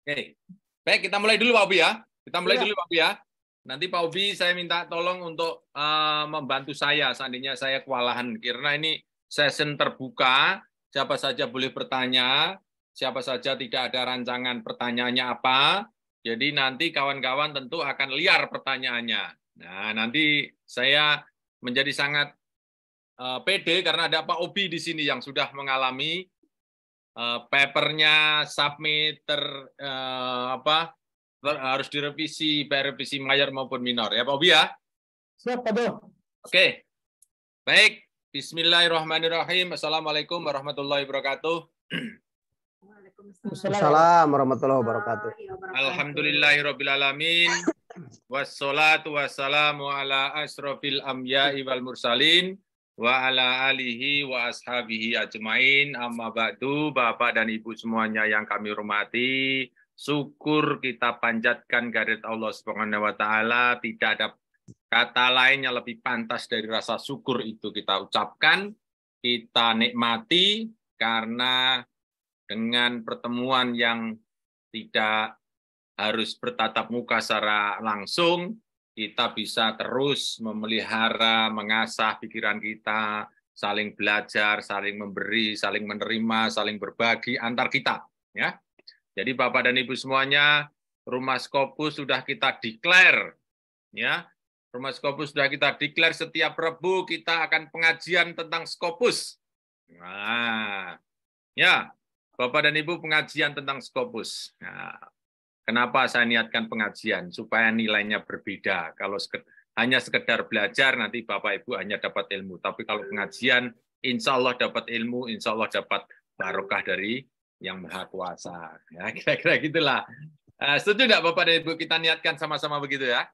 Oke. Baik, kita mulai dulu Pak Ubi ya. Kita mulai Iya. dulu Pak Ubi ya. Nanti Pak Ubi saya minta tolong untuk membantu saya seandainya saya kewalahan. Karena ini session terbuka, siapa saja boleh bertanya, siapa saja tidak ada rancangan pertanyaannya apa. Jadi nanti kawan-kawan tentu akan liar pertanyaannya. Nah, nanti saya menjadi sangat pede karena ada Pak Ubi di sini yang sudah mengalami papernya submit harus direvisi, baik revisi mayor maupun minor ya Pak Ubi ya. Siap, Pak Do. Oke, baik. Bismillahirrahmanirrahim. Assalamualaikum warahmatullahi wabarakatuh. Assalamualaikum warahmatullahi wabarakatuh. Alhamdulillahirrabbilalamin. Wassalatu wassalamu ala asrofil amya'i wal mursalin wa ala alihi wa ashabihi ajmain. Amma ba'du, Bapak dan Ibu semuanya yang kami hormati, syukur kita panjatkan kehadirat Allah Subhanahu wa taala. Tidak ada kata lain yang lebih pantas dari rasa syukur itu kita ucapkan, kita nikmati karena dengan pertemuan yang tidak harus bertatap muka secara langsung, kita bisa terus memelihara, mengasah pikiran kita, saling belajar, saling memberi, saling menerima, saling berbagi antar kita. Ya. Jadi Bapak dan Ibu semuanya, Rumah Scopus sudah kita declare. Ya. Rumah Scopus sudah kita declare setiap Rabu kita akan pengajian tentang Scopus. Nah, ya, Bapak dan Ibu pengajian tentang Scopus. Nah, kenapa saya niatkan pengajian? Supaya nilainya berbeda. Kalau hanya sekedar belajar, nanti Bapak Ibu hanya dapat ilmu. Tapi kalau pengajian, insya Allah dapat ilmu, insya Allah dapat barokah dari Yang Maha Kuasa. Ya, kira-kira gitulah. Setuju tidak Bapak dan Ibu kita niatkan sama-sama begitu ya?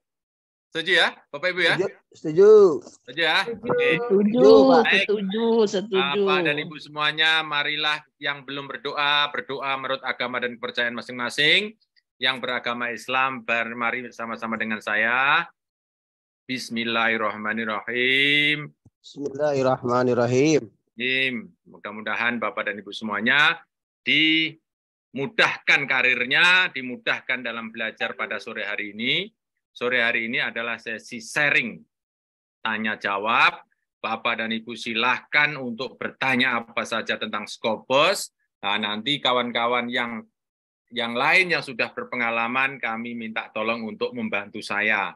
Setuju ya, Bapak Ibu ya? Setuju. Setuju ya? Oke. Setuju. Bapak dan Ibu semuanya, marilah yang belum berdoa, berdoa menurut agama dan kepercayaan masing-masing. Yang beragama Islam, mari bersama-sama dengan saya. Bismillahirrahmanirrahim. Bismillahirrahmanirrahim. Mudah-mudahan Bapak dan Ibu semuanya dimudahkan karirnya, dimudahkan dalam belajar pada sore hari ini. Sore hari ini adalah sesi sharing, tanya jawab. Bapak dan Ibu silahkan untuk bertanya apa saja tentang Scopus. Nah, nanti kawan-kawan yang lain yang sudah berpengalaman, kami minta tolong untuk membantu saya.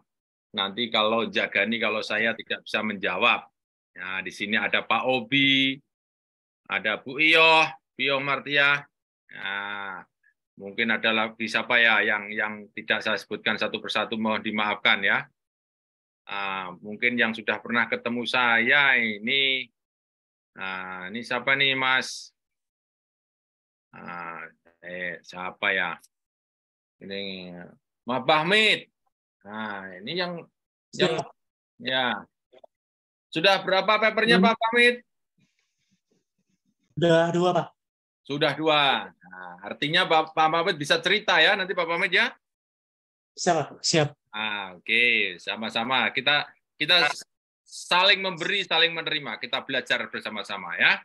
Nanti kalau jagani, kalau saya tidak bisa menjawab. Nah, di sini ada Pak Obi, ada Bu Iyoh, Martia. Nah, mungkin ada lagi siapa ya yang tidak saya sebutkan satu persatu, mohon dimaafkan ya. Mungkin yang sudah pernah ketemu saya ini, ini siapa nih Mas? Siapa ya? Ini Mas Bahmid. Nah, ini yang ya. Sudah berapa papernya Pak Bahmid? Sudah 2, Pak. Sudah 2. Nah, artinya Pak Bahmid bisa cerita ya nanti Pak Bahmid ya? Siap. Oke, sama-sama. Kita saling memberi, saling menerima. Kita belajar bersama-sama ya.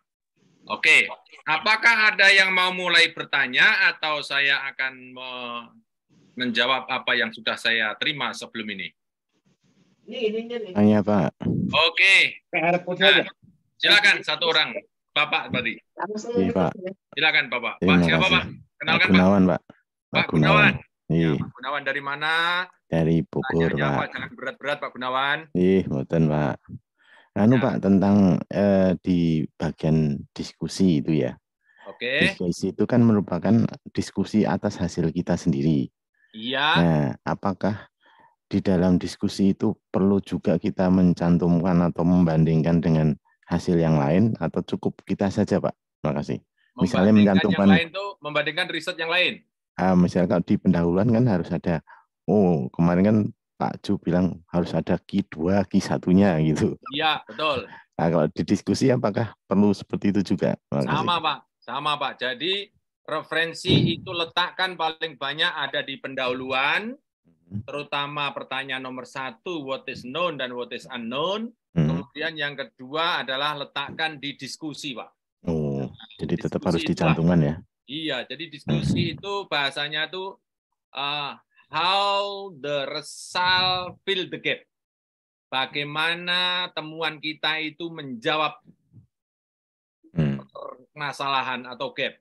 Oke, apakah ada yang mau mulai bertanya atau saya akan menjawab apa yang sudah saya terima sebelum ini? Tanya, Pak. Oke. Nah, silakan satu orang. Bapak tadi. Iya, Pak. Silakan Bapak. Pak siapa Pak? Kenalkan Pak Gunawan, Pak. Pak Gunawan. Iya. Ya, Pak Gunawan dari mana? Dari Bogor, Pak. Jangan berat-berat Pak Gunawan. Iya, mboten, Pak. Pak, tentang di bagian diskusi itu ya. Oke. Diskusi itu kan merupakan diskusi atas hasil kita sendiri. Iya. Nah, apakah di dalam diskusi itu perlu juga kita mencantumkan atau membandingkan dengan hasil yang lain atau cukup kita saja, Pak? Terima kasih. Misalnya mencantumkan yang lain tuh membandingkan riset yang lain. Misalnya di pendahuluan kan harus ada, kemarin kan Pak Ju bilang harus ada Q2, Q1-nya gitu. Iya, betul. Nah, kalau di diskusi apakah perlu seperti itu juga? Sama Pak. Jadi referensi itu letakkan paling banyak ada di pendahuluan, terutama pertanyaan nomor 1, what is known dan what is unknown. Kemudian yang kedua adalah letakkan di diskusi, Pak. Jadi tetap harus dicantumkan ya? Iya, jadi diskusi itu bahasanya tuh how the result fill the gap. Bagaimana temuan kita itu menjawab permasalahan atau gap.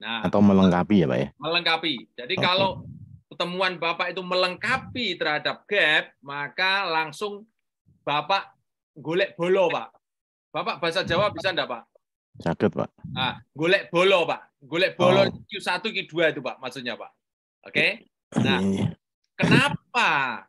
Nah, atau melengkapi ya Pak ya? Melengkapi. Jadi kalau temuan Bapak itu melengkapi terhadap gap, maka langsung Bapak golek bolo, Pak. Bapak bahasa Jawa bisa enggak, Pak? Sakit, Pak. Nah, golek bolo, Pak. Golek bolo Q1, Q2 itu, Pak, maksudnya, Pak. Oke? Nah,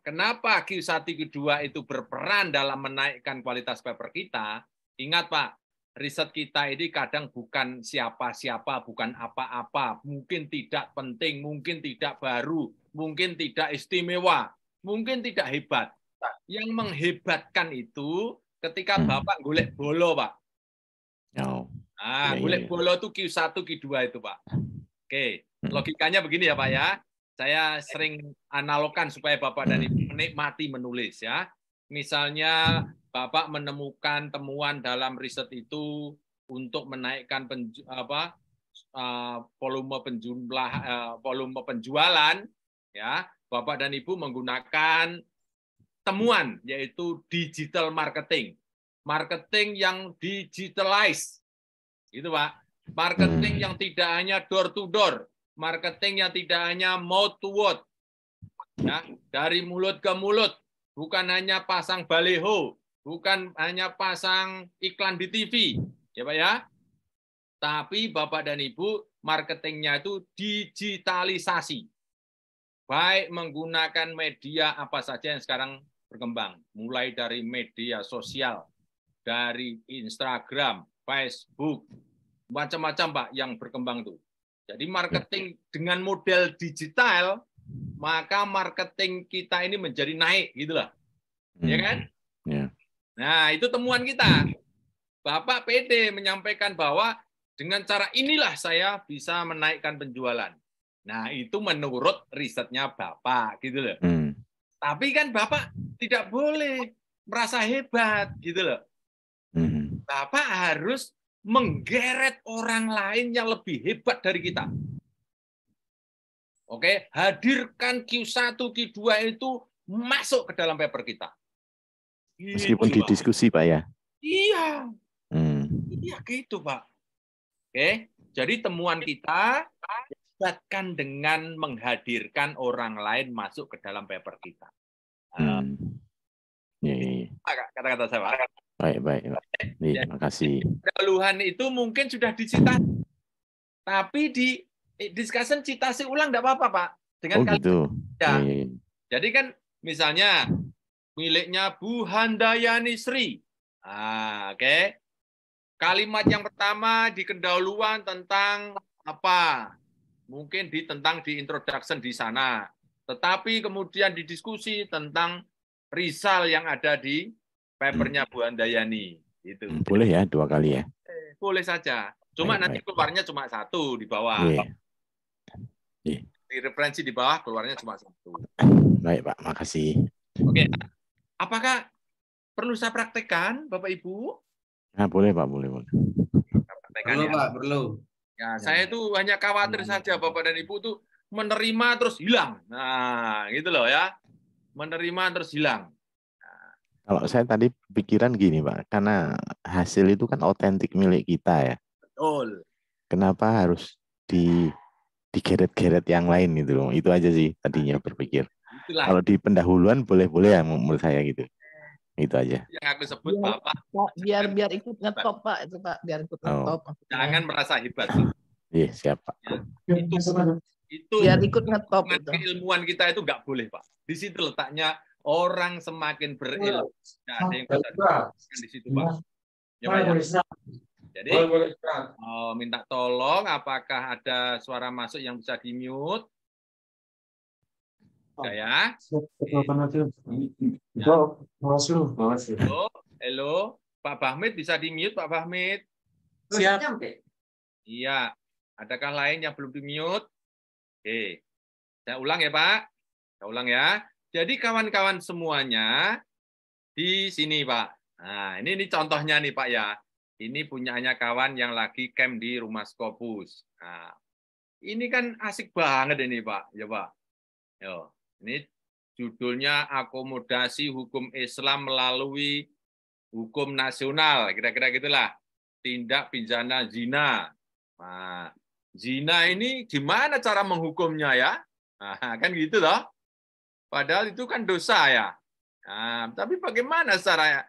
kenapa Q1, Q2 itu berperan dalam menaikkan kualitas paper kita? Ingat, Pak, riset kita ini kadang bukan siapa-siapa, bukan apa-apa, mungkin tidak penting, mungkin tidak baru, mungkin tidak istimewa, mungkin tidak hebat. Yang menghebatkan itu ketika Bapak golek bolo, Pak. Golek bolo itu Q1, Q2 itu, Pak. Oke, logikanya begini ya, Pak ya. Saya sering analogkan supaya Bapak dan Ibu menikmati menulis ya. Misalnya Bapak menemukan temuan dalam riset itu untuk menaikkan volume penjualan ya. Bapak dan Ibu menggunakan temuan yaitu digital marketing. Marketing yang digitalize. Itu, Pak. Marketing yang tidak hanya door to door, marketing yang tidak hanya mouth to word. Ya, dari mulut ke mulut, bukan hanya pasang baliho, bukan hanya pasang iklan di TV, ya Pak ya. Tapi Bapak dan Ibu, marketingnya itu digitalisasi. Baik menggunakan media apa saja yang sekarang berkembang, mulai dari media sosial, dari Instagram, Facebook, macam-macam Pak yang berkembang tuh. Jadi marketing dengan model digital, maka marketing kita ini menjadi naik gitu lah. Ya kan? Nah, itu temuan kita. Bapak PD menyampaikan bahwa dengan cara inilah saya bisa menaikkan penjualan. Nah, itu menurut risetnya Bapak gitu loh. Tapi kan Bapak tidak boleh merasa hebat gitu loh. Bapak harus menggeret orang lain yang lebih hebat dari kita. Oke, hadirkan Q1, Q2 itu masuk ke dalam paper kita. Meskipun di diskusi, Pak ya? Iya. Iya gitu, Pak. Oke, jadi temuan kita dibatkan dengan menghadirkan orang lain masuk ke dalam paper kita. Kata-kata saya, Pak. Baik. Terima kasih. Keluhan itu mungkin sudah dicita, tapi di discussion citasi ulang tidak apa-apa, Pak. Dengan gitu. Ya. Jadi kan misalnya miliknya Bu Handayani Sri. Oke. Kalimat yang pertama di pendahuluan tentang apa? Mungkin tentang di introduction di sana. Tetapi kemudian didiskusi tentang risal yang ada di papernya Bu Handayani. Gitu. Boleh ya 2 kali ya? Boleh saja. Cuma nanti keluarnya cuma 1 di bawah. Di referensi di bawah keluarnya cuma 1. Baik Pak, makasih. Oke. Apakah perlu saya praktekkan, Bapak Ibu? Nah, boleh Pak, boleh. Perlu ya. Pak, perlu. Ya, saya itu hanya khawatir saja Bapak dan Ibu tuh menerima terus hilang. Nah, gitu loh ya. Menerima terus hilang. Kalau saya tadi pikiran gini Pak, karena hasil itu kan otentik milik kita ya. Betul. Kenapa harus digeret-geret yang lain gitu loh. Itu aja sih tadinya berpikir. Itulah. Kalau di pendahuluan boleh-boleh ya menurut saya gitu. Itu aja. Yang aku sebut Bapak. Biar ikut ngetop Pak, itu Pak, biar ikut ngetop. Jangan merasa hebat. Pak. Iya, siap Pak. Ya, itu biar ikut ngetop itu. Keilmuan kita itu nggak boleh, Pak. Di situ letaknya orang semakin berilmu. Nah, ada yang di situ, Pak. Ya, Pak, ya. Jadi, minta tolong apakah ada suara masuk yang bisa di-mute? Ya. Halo, Pak Bahmid bisa di-mute, Pak Bahmid? Siap. Iya. Adakah lain yang belum di-mute? Oke. Saya ulang ya, Pak. Saya ulang ya. Jadi kawan-kawan semuanya di sini, Pak. Nah, ini contohnya nih, Pak ya. Ini punyanya kawan yang lagi camp di Rumah Scopus. Nah, ini kan asik banget ini Pak. Ya Pak. Yo, ini judulnya akomodasi hukum Islam melalui hukum nasional. Kira-kira gitulah. Tindak pidana zina. Nah, zina ini gimana cara menghukumnya ya? Nah, kan gitu loh. Padahal itu kan dosa ya. Nah, tapi bagaimana cara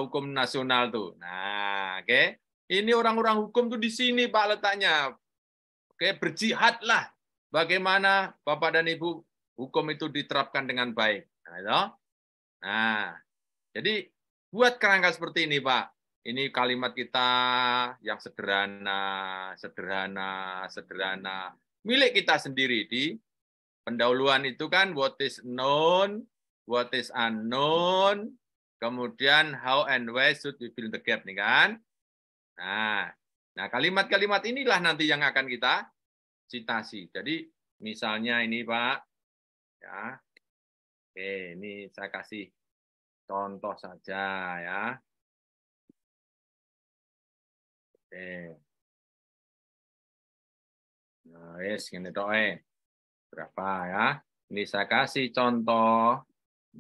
hukum nasional tuh? Nah, oke. Ini orang-orang hukum tuh di sini Pak letaknya. Oke, berjihadlah. Bagaimana Bapak dan Ibu hukum itu diterapkan dengan baik. Nah, jadi buat kerangka seperti ini Pak. Ini kalimat kita yang sederhana, sederhana. Milik kita sendiri di pendahuluan itu kan what is known, what is unknown, kemudian how and why should we fill the gap nih kan. Nah kalimat-kalimat inilah nanti yang akan kita citasi. Jadi misalnya ini Pak, ya, oke, ini saya kasih contoh saja ya. Oke. Nah, yes, gini toh berapa ya? Ini saya kasih contoh.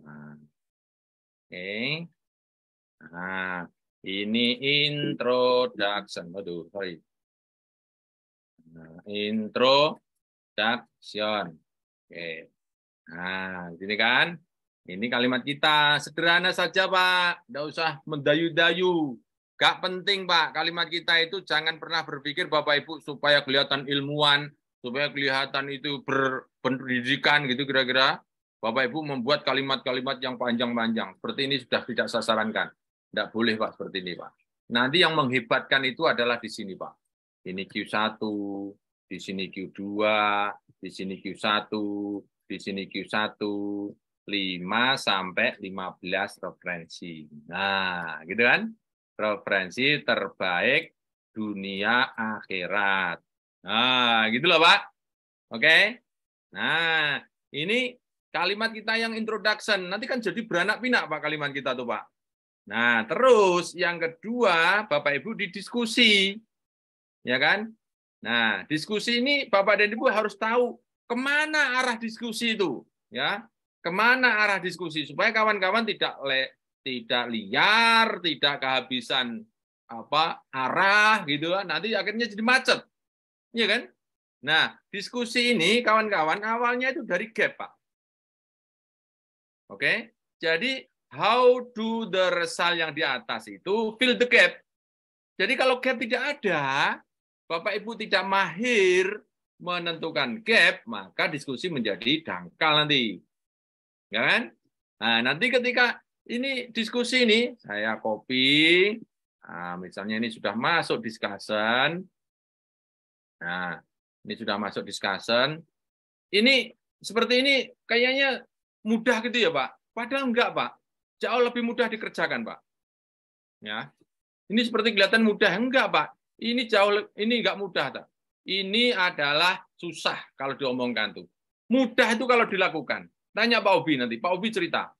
Nah, oke. Nah, ini introduction. Waduh, sorry. Nah, introduction. Oke. Nah, ini kan. Ini kalimat kita. Sederhana saja, Pak. Nggak usah mendayu-dayu. Gak penting, Pak. Kalimat kita itu jangan pernah berpikir, Bapak Ibu, supaya kelihatan ilmuwan, supaya kelihatan itu berpendidikan, gitu kira-kira. Bapak Ibu membuat kalimat-kalimat yang panjang-panjang. Seperti ini sudah tidak saya sarankan. Tidak boleh, Pak, seperti ini, Pak. Nanti yang menghebatkan itu adalah di sini, Pak. Ini Q1, di sini Q2, di sini Q1, di sini Q1, 5 sampai 15 referensi. Nah, gitu kan? Referensi terbaik dunia akhirat. Nah, gitu loh, Pak. Oke. Nah, ini kalimat kita yang introduction. Nanti kan jadi beranak pinak, Pak, kalimat kita tuh, Pak. Nah, terus yang kedua, Bapak Ibu didiskusi. Ya kan? Nah, diskusi ini Bapak dan Ibu harus tahu kemana arah diskusi itu. Ya, kemana arah diskusi supaya kawan-kawan tidak liar, tidak kehabisan arah gitu kan. Nanti akhirnya jadi macet. Iya kan? Nah, diskusi ini kawan-kawan awalnya itu dari gap, Pak. Oke. Jadi how do the result yang di atas itu fill the gap. Jadi kalau gap tidak ada, Bapak Ibu tidak mahir menentukan gap, maka diskusi menjadi dangkal nanti. Ya kan? Nah, nanti ketika ini diskusi ini, saya copy. Nah, misalnya ini sudah masuk discussion. Nah, ini sudah masuk discussion. Ini seperti ini kayaknya mudah gitu ya, Pak. Padahal enggak, Pak. Jauh lebih mudah dikerjakan, Pak. Ya. Ini seperti kelihatan mudah, enggak, Pak. Ini enggak mudah, Pak. Ini adalah susah kalau diomongkan tuh. Mudah itu kalau dilakukan. Tanya Pak Obi nanti. Pak Obi cerita.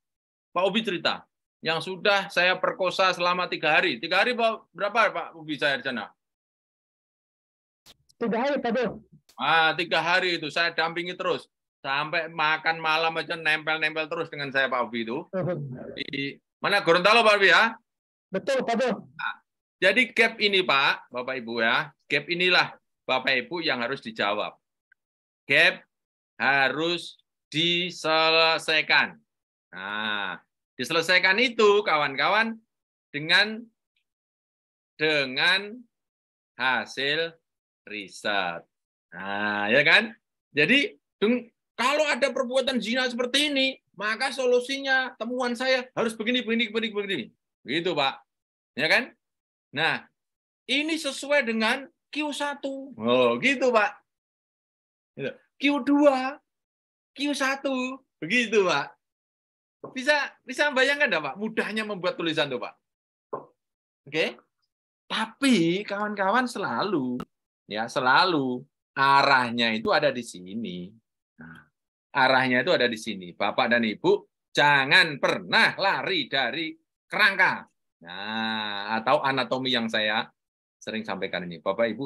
Pak Obi cerita, yang sudah saya perkosa selama 3 hari. 3 hari berapa Pak Obi saya di sana? 3 hari, Pak Bo. 3 hari itu saya dampingi terus. Sampai makan malam aja nempel-nempel terus dengan saya Pak Obi itu. Di mana Gorontalo Pak Obi ya? Betul Pak Bo. Nah, jadi gap ini Pak, Bapak Ibu ya. Gap inilah Bapak Ibu yang harus dijawab. Gap harus diselesaikan. Nah, diselesaikan itu kawan-kawan dengan hasil riset. Nah, ya kan? Jadi kalau ada perbuatan zina seperti ini, maka solusinya temuan saya harus begini. Begitu, Pak. Ya kan? Nah, ini sesuai dengan Q1. Oh, gitu, Pak. Q2, Q1, begitu, Pak. Bisa bayangkan enggak, Pak? Mudahnya membuat tulisan tuh, Pak. Oke? Tapi kawan-kawan selalu arahnya itu ada di sini. Nah, arahnya itu ada di sini. Bapak dan Ibu jangan pernah lari dari kerangka. Nah, atau anatomi yang saya sering sampaikan ini. Bapak Ibu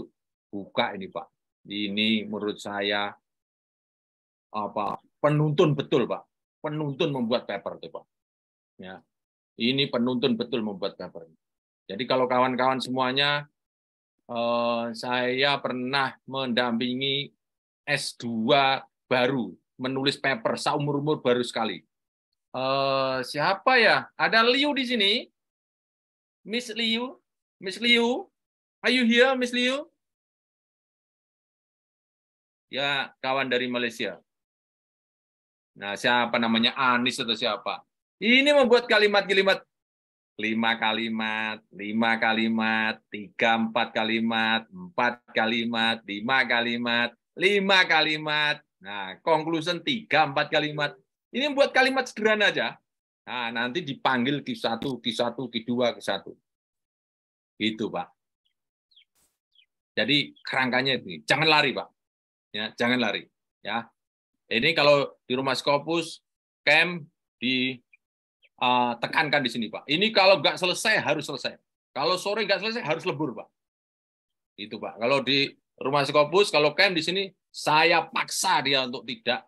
buka ini, Pak. Ini menurut saya penuntun betul, Pak. Penuntun membuat paper tuh, Pak. Ya. Ini penuntun betul membuat paper. Jadi kalau kawan-kawan semuanya, saya pernah mendampingi S2 baru, menulis paper seumur-umur baru sekali. Siapa ya? Ada Liu di sini. Miss Liu. Miss Liu. Are you here, Miss Liu? Ya, kawan dari Malaysia. Nah, siapa namanya? Anis atau siapa? Ini membuat kalimat-kalimat 5 kalimat, 5 kalimat, 3, 4 kalimat, 4 kalimat, 5 kalimat, 5 kalimat. Nah, conclusion 3, 4 kalimat. Ini buat kalimat sederhana aja. Nah, nanti dipanggil Q1, Q1, Q2, Q1. Itu, Pak. Jadi kerangkanya ini, jangan lari, Pak. Ya, jangan lari. Ya, ini kalau di rumah Scopus, camp tekankan di sini, Pak. Ini kalau nggak selesai harus selesai. Kalau sore nggak selesai harus lebur, Pak. Itu, Pak. Kalau di rumah Scopus, kalau camp di sini, saya paksa dia untuk tidak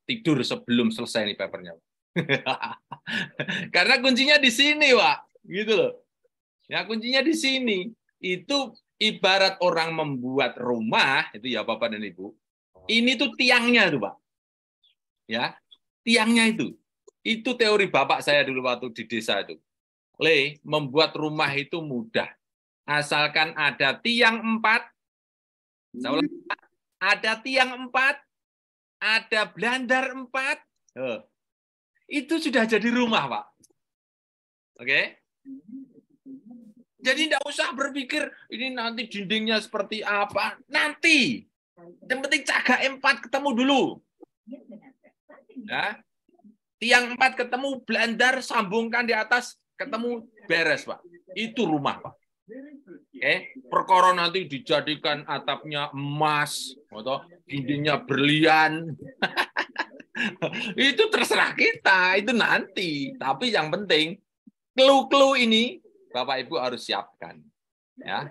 tidur sebelum selesai nih papernya. Karena kuncinya di sini, Pak. Gitu loh. Ya, kuncinya di sini. Itu ibarat orang membuat rumah, itu ya Bapak dan Ibu. Ini tuh tiangnya tuh, Pak. Ya, tiangnya itu. Itu teori bapak saya dulu waktu di desa itu. Membuat rumah itu mudah. Asalkan ada tiang 4, ada tiang 4, ada blandar 4, itu sudah jadi rumah, Pak. Oke? Jadi tidak usah berpikir ini nanti dindingnya seperti apa. Nanti. Yang penting cagak 4 ketemu dulu. Ya. Tiang 4 ketemu, blandar, sambungkan di atas, ketemu, beres, Pak. Itu rumah, Pak. Oke, perkara nanti dijadikan atapnya emas, atau dindingnya berlian. Itu terserah kita, itu nanti. Tapi yang penting, clue-clue ini Bapak Ibu harus siapkan. Ya.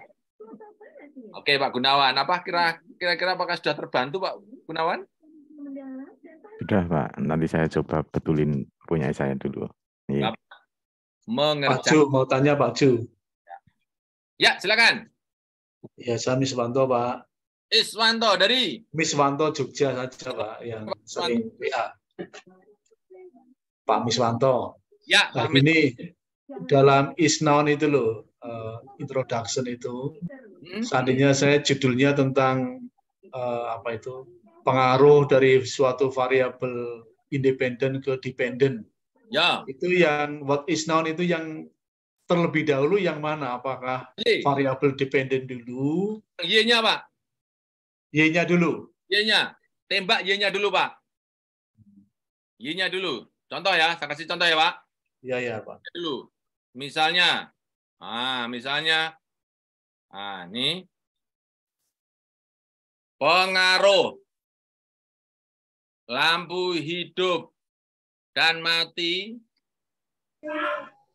Oke, Pak Gunawan, apa kira-kira apakah sudah terbantu, Pak Gunawan? Sudah, Pak. Nanti saya coba betulin punya saya dulu. Iya. Pak Ju, mau tanya Pak Ju. Ya, silakan. Ya, saya Miswanto, Pak. Iswanto dari? Miswanto Jogja saja, Pak. Yang sering WA. Pak Miswanto. Ya, Pak ini dalam Isnown itu loh, introduction itu, seandainya saya judulnya tentang pengaruh dari suatu variabel independen ke dependen. Ya. Itu yang what is known itu yang terlebih dahulu yang mana? Apakah variabel dependen dulu? Y-nya, Pak. Y-nya dulu. Y-nya. Tembak Y-nya dulu, Pak. Y-nya dulu. Contoh ya, saya kasih contoh ya, Pak. Iya, ya, Pak. Dulu. Misalnya, ini pengaruh lampu hidup dan mati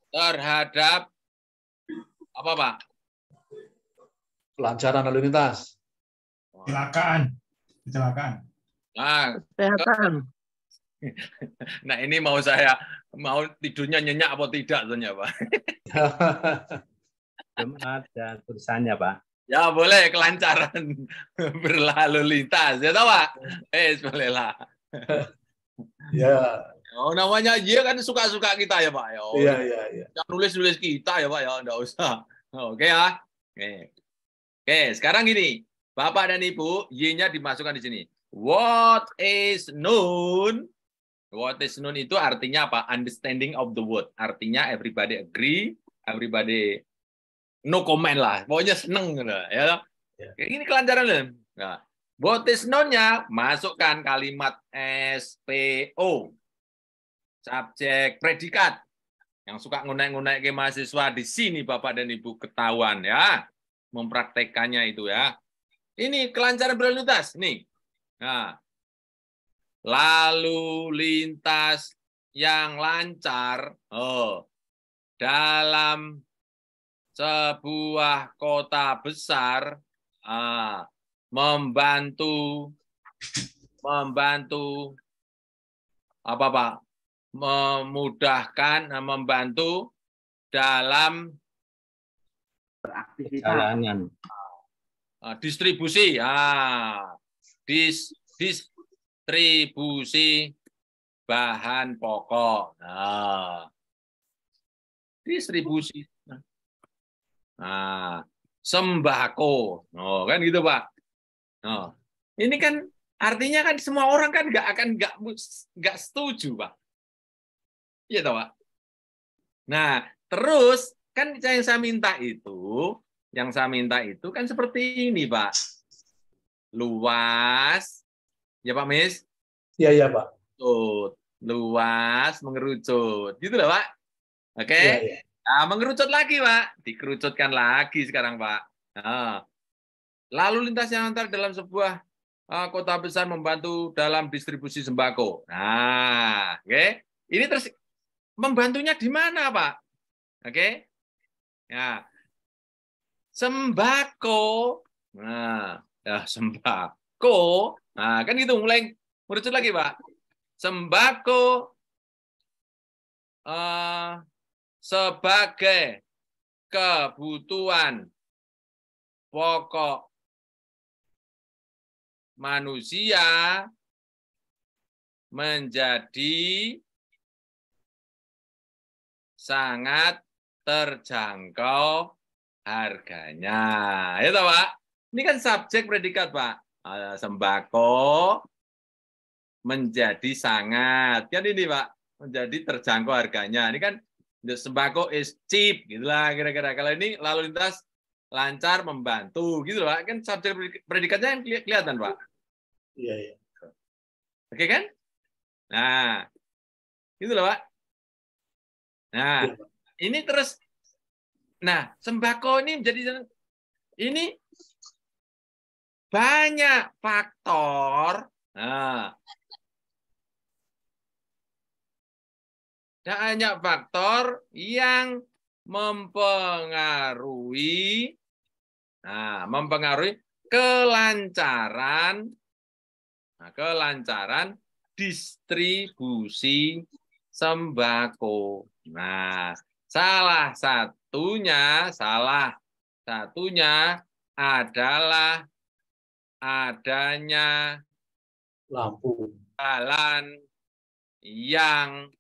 terhadap apa, Pak? Kelancaran lalu lintas. Kecelakaan. Kesehatan. Nah, ini mau tidurnya nyenyak apa tidak sebenarnya, Pak? Belum ada tulisannya, Pak. Ya, boleh kelancaran berlalu lintas. Ya, tahu, Pak? Bolehlah. Ya. Oh, namanya Y kan suka-suka kita ya, Pak. Iya. Jangan nulis kita ya, Pak, ya. Enggak usah. Oke ya. Oke, sekarang gini. Bapak dan Ibu, Y-nya dimasukkan di sini. What is known? What is known itu artinya apa? Understanding of the word. Artinya everybody agree, everybody no comment lah. Pokoknya seneng ya. Ini kelancaran. Nah, what is known-nya masukkan kalimat SPO. Subjek predikat. Yang suka ngunek-ngunek ke mahasiswa di sini Bapak dan Ibu ketahuan ya. Mempraktekannya itu ya. Ini kelancaran berlalu lintas nih. Nah, lalu lintas yang lancar dalam sebuah kota besar membantu apa Pak? Memudahkan, membantu dalam Perjalanan. distribusi. Distribusi bahan pokok. Distribusi. Sembako. Oh, kan gitu, Pak. Oh. Ini kan artinya kan semua orang kan nggak setuju, Pak. Iya toh, Pak. Nah, terus kan yang saya minta itu kan seperti ini, Pak. Luas. Ya, Pak Mis? Iya, Pak. Luas, mengerucut. Gitu loh, Pak. Oke? Ya. Nah, mengerucut lagi, Pak. Dikerucutkan lagi sekarang, Pak. Nah, lalu lintas yang antar dalam sebuah kota besar membantu dalam distribusi sembako. Nah, oke. Ini terus membantunya di mana, Pak? Oke. Ya. Sembako. Nah, ya sembako. Nah, kan gitu mulai merucut lagi, Pak. Sembako sebagai kebutuhan pokok manusia menjadi sangat terjangkau harganya. Ya, Pak. Ini kan subjek predikat, Pak. Sembako menjadi sangat. Kan ini, Pak. Menjadi terjangkau harganya. Ini kan sembako is cheap, gitulah kira-kira. Kalau ini lalu lintas lancar membantu, gitu Pak. Kan subjek predikatnya yang kelihatan, Pak. Iya. Oke kan? Nah, gitu loh, Pak. Nah, ya, Pak. Ini terus, nah sembako ini menjadi ini banyak faktor. Nah, banyak faktor yang mempengaruhi kelancaran distribusi sembako. Nah, salah satunya adalah adanya lampu jalan yang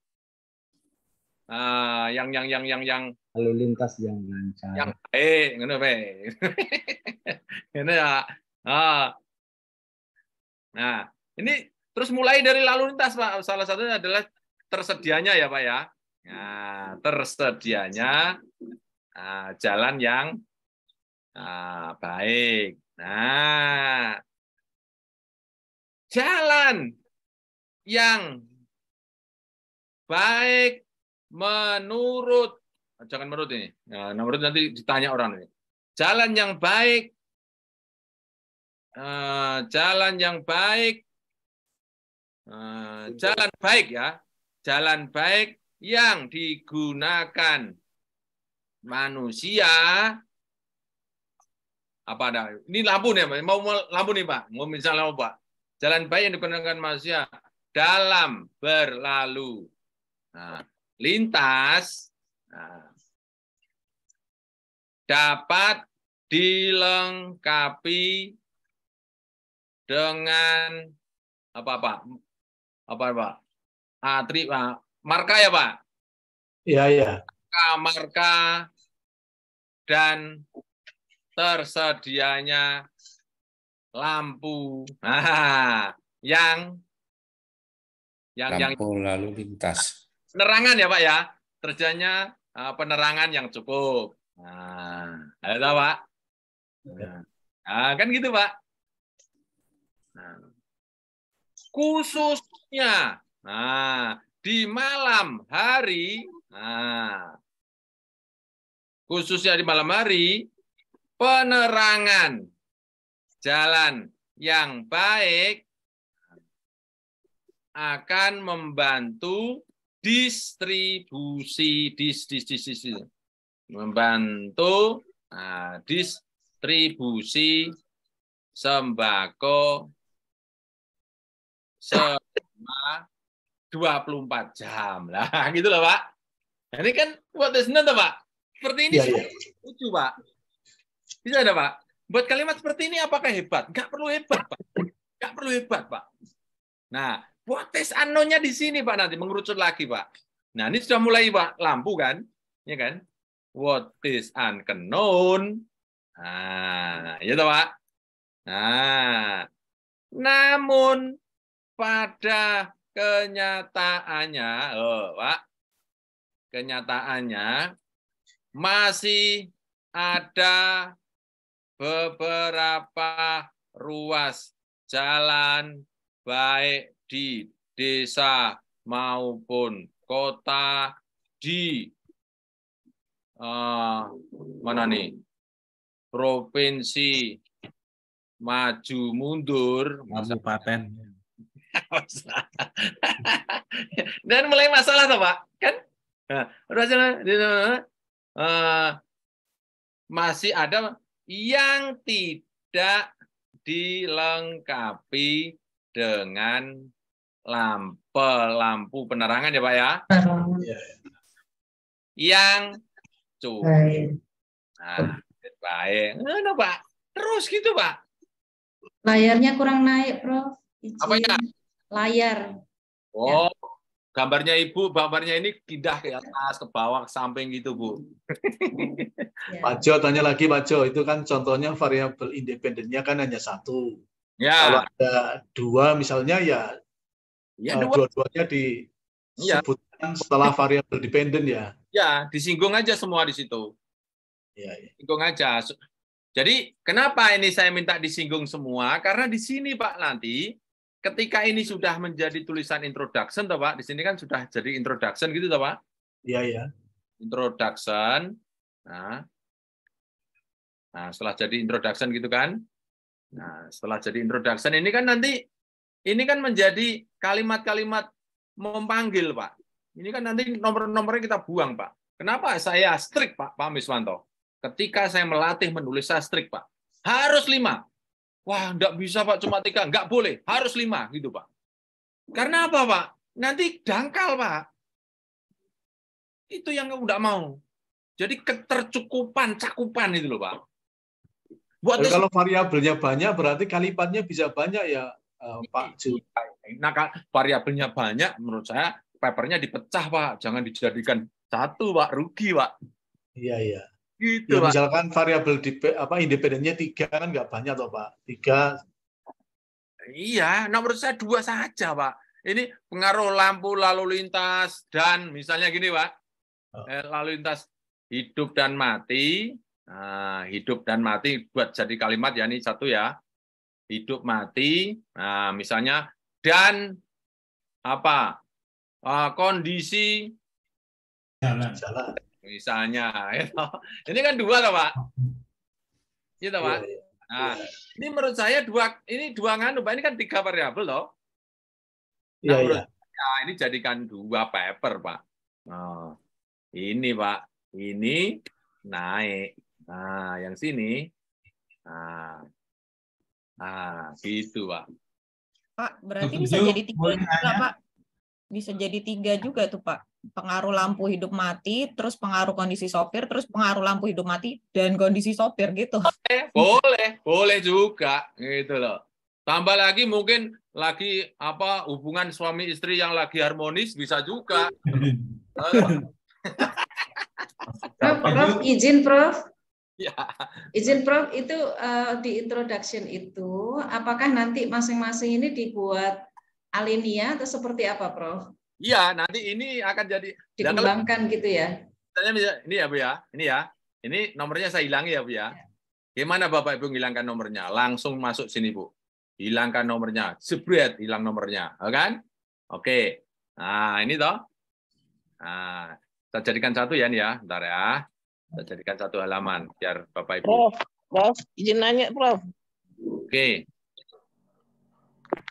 lalu lintas yang lancar. Yang baik, ngono bae. Ini ya. Nah, ini terus mulai dari lalu lintas, Pak. Salah satunya adalah tersedianya ya, Pak ya. Nah, tersedianya jalan yang baik. Nah, jalan yang baik menurut, jangan menurut ini, menurut nanti ditanya orang ini. Jalan yang baik, jalan baik yang digunakan manusia. Apa ada? Ini lampu nih, mau lampu nih, Pak. Mau misalnya lampu, Pak. Jalan baik yang digunakan manusia dalam berlalu lintas dapat dilengkapi dengan apa Pak? Marka ya, Pak? Iya. Marka dan tersedianya lampu. Yang lampu lalu lintas. Penerangan ya, Pak ya. Terjadinya penerangan yang cukup. Ada, Pak. Kan gitu, Pak. Khususnya di malam hari, penerangan jalan yang baik akan membantu distribusi sembako selama 24 jam. Lah, gitu loh, Pak. Ini kan what is not, Pak. Seperti ini lucu, Pak. Bisa ada, Pak? Buat kalimat seperti ini apakah hebat? Nggak perlu hebat, Pak. Nggak perlu hebat, Pak. Nah, what is unknown-nya di sini, Pak, nanti mengerucut lagi, Pak. Nah, ini sudah mulai, Pak, lampu kan? Ya kan? What is unknown? Nah, ya toh, Pak. Nah, namun pada kenyataannya, Pak, kenyataannya masih ada beberapa ruas jalan baik di desa maupun kota di mana nih? Provinsi maju mundur, Kabupaten. Dan mulai masalah toh, Pak, kan? Masih ada yang tidak dilengkapi dengan lampu penerangan ya, Pak ya. Yang cukup. Nah, baik. Nah, Pak. Terus gitu, Pak. Layarnya kurang naik, Prof. Apanya? Layar. Oh, gambarnya Ibu, gambarnya ini pindah ke atas, ke bawah, ke samping gitu, Bu. Ya. Pak Jo, tanya lagi, Pak Jo. Itu kan contohnya variabel independennya kan hanya satu. Ya. Kalau ada dua misalnya ya dua-duanya disebutkan setelah variabel dependen ya. Ya, disinggung aja semua di situ. Ya. Singgung aja. Jadi kenapa ini saya minta disinggung semua? Karena di sini, Pak, nanti ketika ini sudah menjadi tulisan introduction, toh, Pak. Di sini kan sudah jadi introduction gitu, toh, Pak. Iya, ya. Introduction. Nah, setelah jadi introduction gitu kan. Nah, setelah jadi introduction ini kan nanti ini kan menjadi kalimat-kalimat memanggil, Pak. Ini kan nanti nomor-nomornya kita buang, Pak. Kenapa saya strict, Pak Miswanto? Ketika saya melatih menulis saya strict, Pak. Harus 5. Wah, enggak bisa, Pak, cuma 3. Enggak boleh, harus 5 gitu, Pak. Karena apa, Pak? Nanti dangkal, Pak. Itu yang enggak mau. Jadi ketercukupan, cakupan itu loh, Pak. Kalau variabelnya banyak, berarti kalimatnya bisa banyak ya, Pak Ju. Nah, variabelnya banyak, menurut saya papernya dipecah, Pak. Jangan dijadikan satu, Pak. Rugi, Pak. Iya, iya. Gitu, ya, Pak. misalkan variabel independennya 3 kan nggak banyak, toh, Pak. 3. Iya, menurut saya 2 saja, Pak. Ini pengaruh lampu lalu lintas dan misalnya gini, Pak. Lalu lintas hidup dan mati. Nah, hidup dan mati buat jadi kalimat ya, ini satu ya. Hidup mati. Nah, misalnya dan apa? Kondisi jalan. Misalnya, ini kan 2 loh, Pak. Gitu, Pak. Nah, ini menurut saya 2 nganu, Pak. Ini kan 3 variabel loh. Nah, menurut saya ini jadikan 2 paper, Pak. Nah, ini, Pak. Ini naik. Nah, yang sini. Nah, gitu, Pak. Pak, berarti bisa jadi 3 juga, Pak. Bisa jadi 3 juga tuh, Pak. Pengaruh lampu hidup mati, terus pengaruh kondisi sopir, terus pengaruh lampu hidup mati dan kondisi sopir gitu. Boleh juga gitu loh. Tambah lagi mungkin lagi hubungan suami istri yang lagi harmonis bisa juga. Prof, izin Prof. Ya. Izin Prof, itu di introduction itu apakah nanti masing-masing ini dibuat alinea atau seperti apa, Prof? Iya, nanti ini akan jadi dikembangkan gitu ya. Misalnya ini ya, Bu ya. Ini ya. Ini nomornya saya hilangi ya, Bu ya. Gimana Bapak Ibu hilangkan nomornya? Langsung masuk sini, Bu. Hilangkan nomornya. Jebret, hilang nomornya. Kan? Oke. Nah, ini toh. Nah, kita jadikan satu ya, nih ya. Bentar ya. Kita jadikan satu halaman biar Bapak Ibu. Prof, izin nanya, Prof. Oke.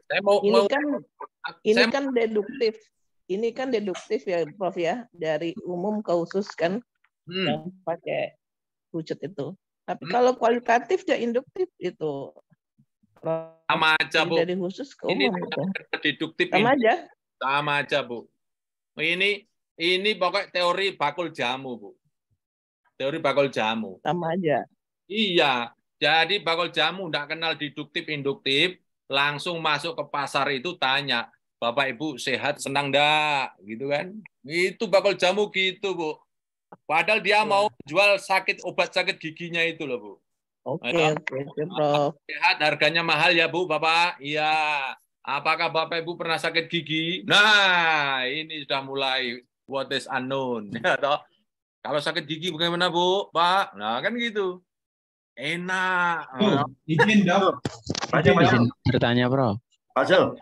Saya mau ini kan deduktif. Ini kan deduktif ya, Prof ya, dari umum ke khusus kan, yang pakai wujud itu. Tapi kalau kualitatif ya induktif itu. Sama aja, Bu. Dari khusus ke umum. Ini deduktif. Sama aja. Sama aja, Bu. Ini pokoknya teori bakul jamu, Bu. Teori bakul jamu. Sama aja. Iya. Jadi bakul jamu enggak kenal deduktif, induktif, langsung masuk ke pasar itu tanya, Bapak Ibu sehat, senang enggak? Gitu kan. Itu bakul jamu gitu, Bu. Padahal dia mau jual obat sakit giginya itu loh, Bu. Oke, Prof. Sehat, harganya mahal ya, Bu, Bapak? Iya. Apakah Bapak Ibu pernah sakit gigi? Nah, ini sudah mulai what is unknown. Ya, toh? Kalau sakit gigi bagaimana, Bu? Pak? Nah, kan gitu. Enak. Izin, Dok. Izin bertanya, Prof. Pak Jo.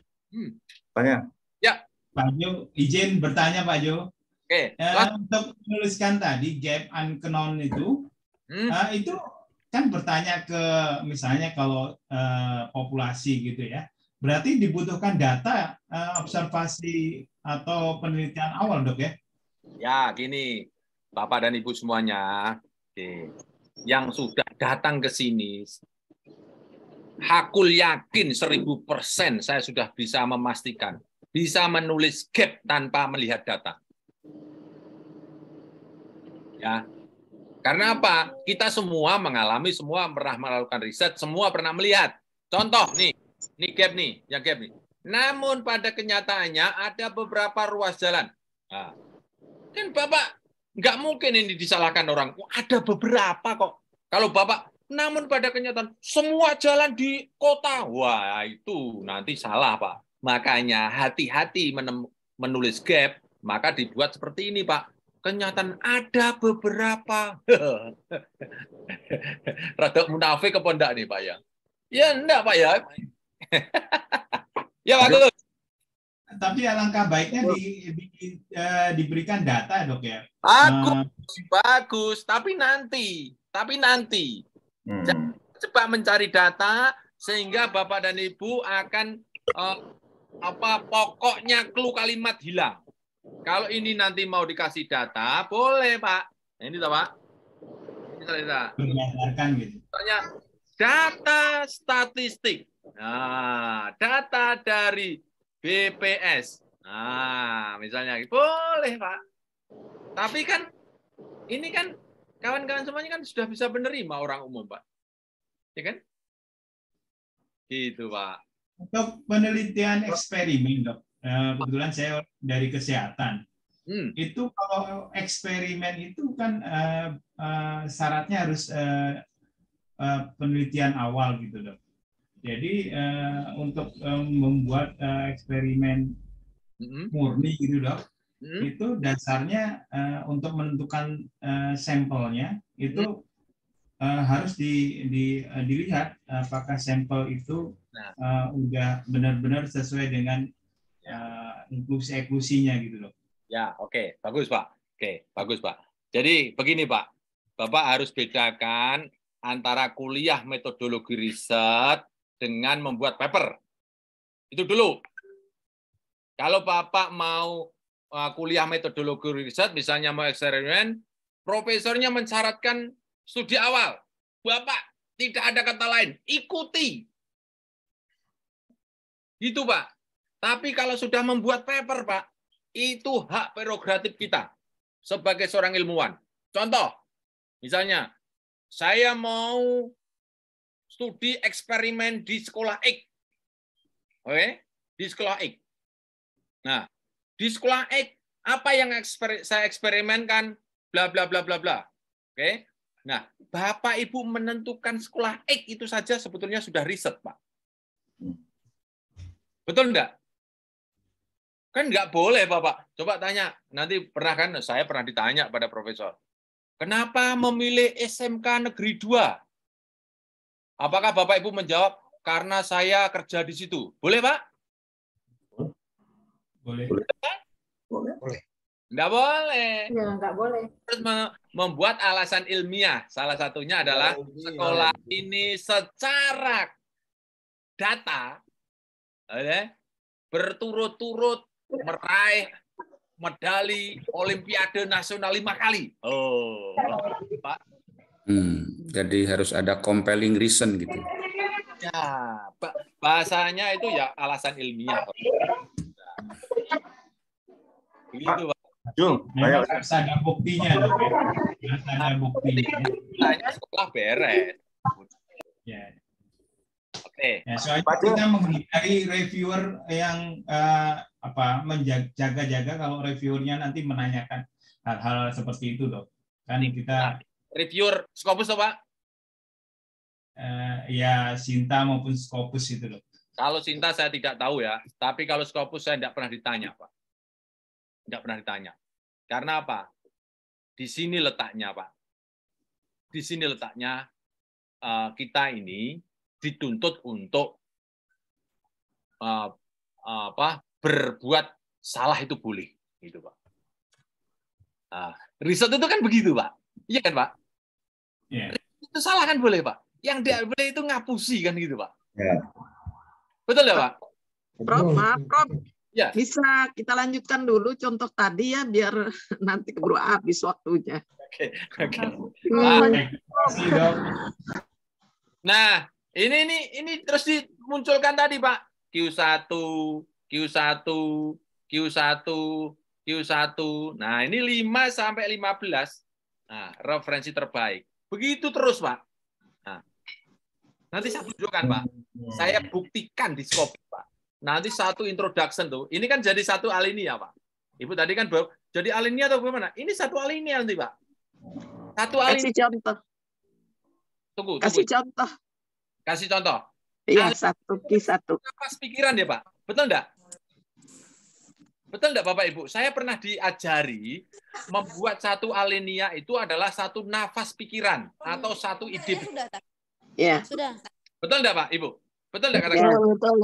Tanya. Ya. Pak Jo, izin bertanya, Pak Jo. Oke. Untuk menuliskan tadi gap unknown itu kan bertanya ke misalnya kalau populasi gitu ya, berarti dibutuhkan data observasi atau penelitian awal, Dok ya? Ya, gini, Bapak dan Ibu semuanya, yang sudah datang ke sini, hakul yakin 1000% saya sudah bisa memastikan, bisa menulis gap tanpa melihat data. Ya. Karena apa? Kita semua mengalami, semua pernah melakukan riset, semua pernah melihat. Contoh nih gap nih, yang gap nih. Namun pada kenyataannya ada beberapa ruas jalan. Nah, kan Bapak nggak mungkin ini disalahkan orang. Ada beberapa kok. Kalau Bapak, namun pada kenyataan semua jalan di kota, wah itu nanti salah, Pak. Makanya hati-hati menulis gap, maka dibuat seperti ini, Pak. Kenyataan ada beberapa. Rada munafik apa enggak nih, Pak ya? Ya enggak, Pak ya. Ya bagus. Tapi alangkah baiknya diberikan data, Dok ya. Bagus. Tapi nanti. Coba mencari data sehingga Bapak dan Ibu akan pokoknya clue kalimat hilang. Kalau ini nanti mau dikasih data, boleh, Pak. Ini toh, Pak. Ini berdasarkan gitu. Misalnya data statistik. Nah, data dari BPS. Nah, misalnya boleh, Pak. Tapi kan ini kan kawan-kawan semuanya kan sudah bisa menerima orang umum, Pak. Ya kan? Gitu, Pak. Untuk penelitian eksperimen, Dok. Kebetulan saya dari kesehatan. Itu kalau eksperimen itu kan syaratnya harus penelitian awal gitu, Dok. Jadi untuk membuat eksperimen murni gitu, Dok, itu dasarnya untuk menentukan sampelnya itu harus dilihat apakah sampel itu udah benar-benar sesuai dengan inklusi-eklusinya gitu loh. Ya, oke. Bagus, Pak. Oke, bagus, Pak. Jadi begini, Pak. Bapak harus bedakan antara kuliah metodologi riset dengan membuat paper. Itu dulu. Kalau Bapak mau kuliah metodologi riset, misalnya mau eksperimen, profesornya mensyaratkan studi awal. Bapak, tidak ada kata lain. Ikuti. Gitu, Pak. Tapi kalau sudah membuat paper, Pak, itu hak prerogatif kita sebagai seorang ilmuwan. Contoh, misalnya, saya mau studi eksperimen di sekolah X. Oke? Di sekolah X. Nah, di sekolah X, apa yang saya eksperimenkan? Bla, bla, bla, bla, bla. Oke? Nah, Bapak Ibu menentukan sekolah X itu saja sebetulnya sudah riset, Pak. Betul enggak? Kan nggak boleh, Bapak. Coba tanya. Nanti saya pernah ditanya pada profesor. Kenapa memilih SMK Negeri 2? Apakah Bapak Ibu menjawab, karena saya kerja di situ? Boleh, Pak? Boleh. Boleh. Nggak boleh. Ya, nggak boleh. Terus membuat alasan ilmiah. Salah satunya adalah sekolah ini secara data berturut-turut meraih medali Olimpiade Nasional 5 kali. Oh, Pak. Jadi harus ada compelling reason gitu. Ya, bahasanya itu ya alasan ilmiah. Begitu, Pak. Memang harus ada buktinya, dok. Harus ada buktinya. Tanya sekolah beres. Ya. Oke. Ya, soalnya kita menghindari reviewer yang menjaga-jaga kalau reviewernya nanti menanyakan hal-hal seperti itu, dok. Kan kita reviewer Scopus, Pak? Ya Sinta maupun Scopus itu, dok. Kalau Sinta saya tidak tahu ya, tapi kalau Scopus saya tidak pernah ditanya, Pak. Tidak pernah ditanya. Karena apa? Di sini letaknya, Pak. Di sini letaknya kita ini dituntut untuk berbuat salah itu boleh, gitu, Pak. Riset itu kan begitu, Pak. Iya kan, Pak? Yeah. Itu salah kan boleh, Pak. Yang tidak boleh itu ngapusi kan gitu, Pak. Yeah. Betul ya, Pak? Prof, maaf, Prof. Ya. Bisa kita lanjutkan dulu contoh tadi ya, biar nanti keburu habis waktunya. Oke. Nah, ini terus dimunculkan tadi, Pak. Q1, Q1, Q1, Q1. Nah, ini 5 sampai 15. Nah, referensi terbaik. Begitu terus, Pak. Nah, nanti saya tunjukkan, Pak. Saya buktikan di Scopus, Pak. Nanti satu introduction tuh. Ini kan jadi satu alinea, Pak. Ibu tadi kan jadi alinea atau bagaimana? Ini satu alinea nanti, Pak. Satu alinea. Kasih contoh. Tunggu. Kasih contoh. Kasih contoh. Iya, satu di satu. Nafas pikiran ya, Pak. Betul enggak? Betul enggak, Bapak Ibu? Saya pernah diajari membuat satu alinea itu adalah satu nafas pikiran atau satu ide. Iya. Sudah. Betul enggak, Pak Ibu? Betul enggak kata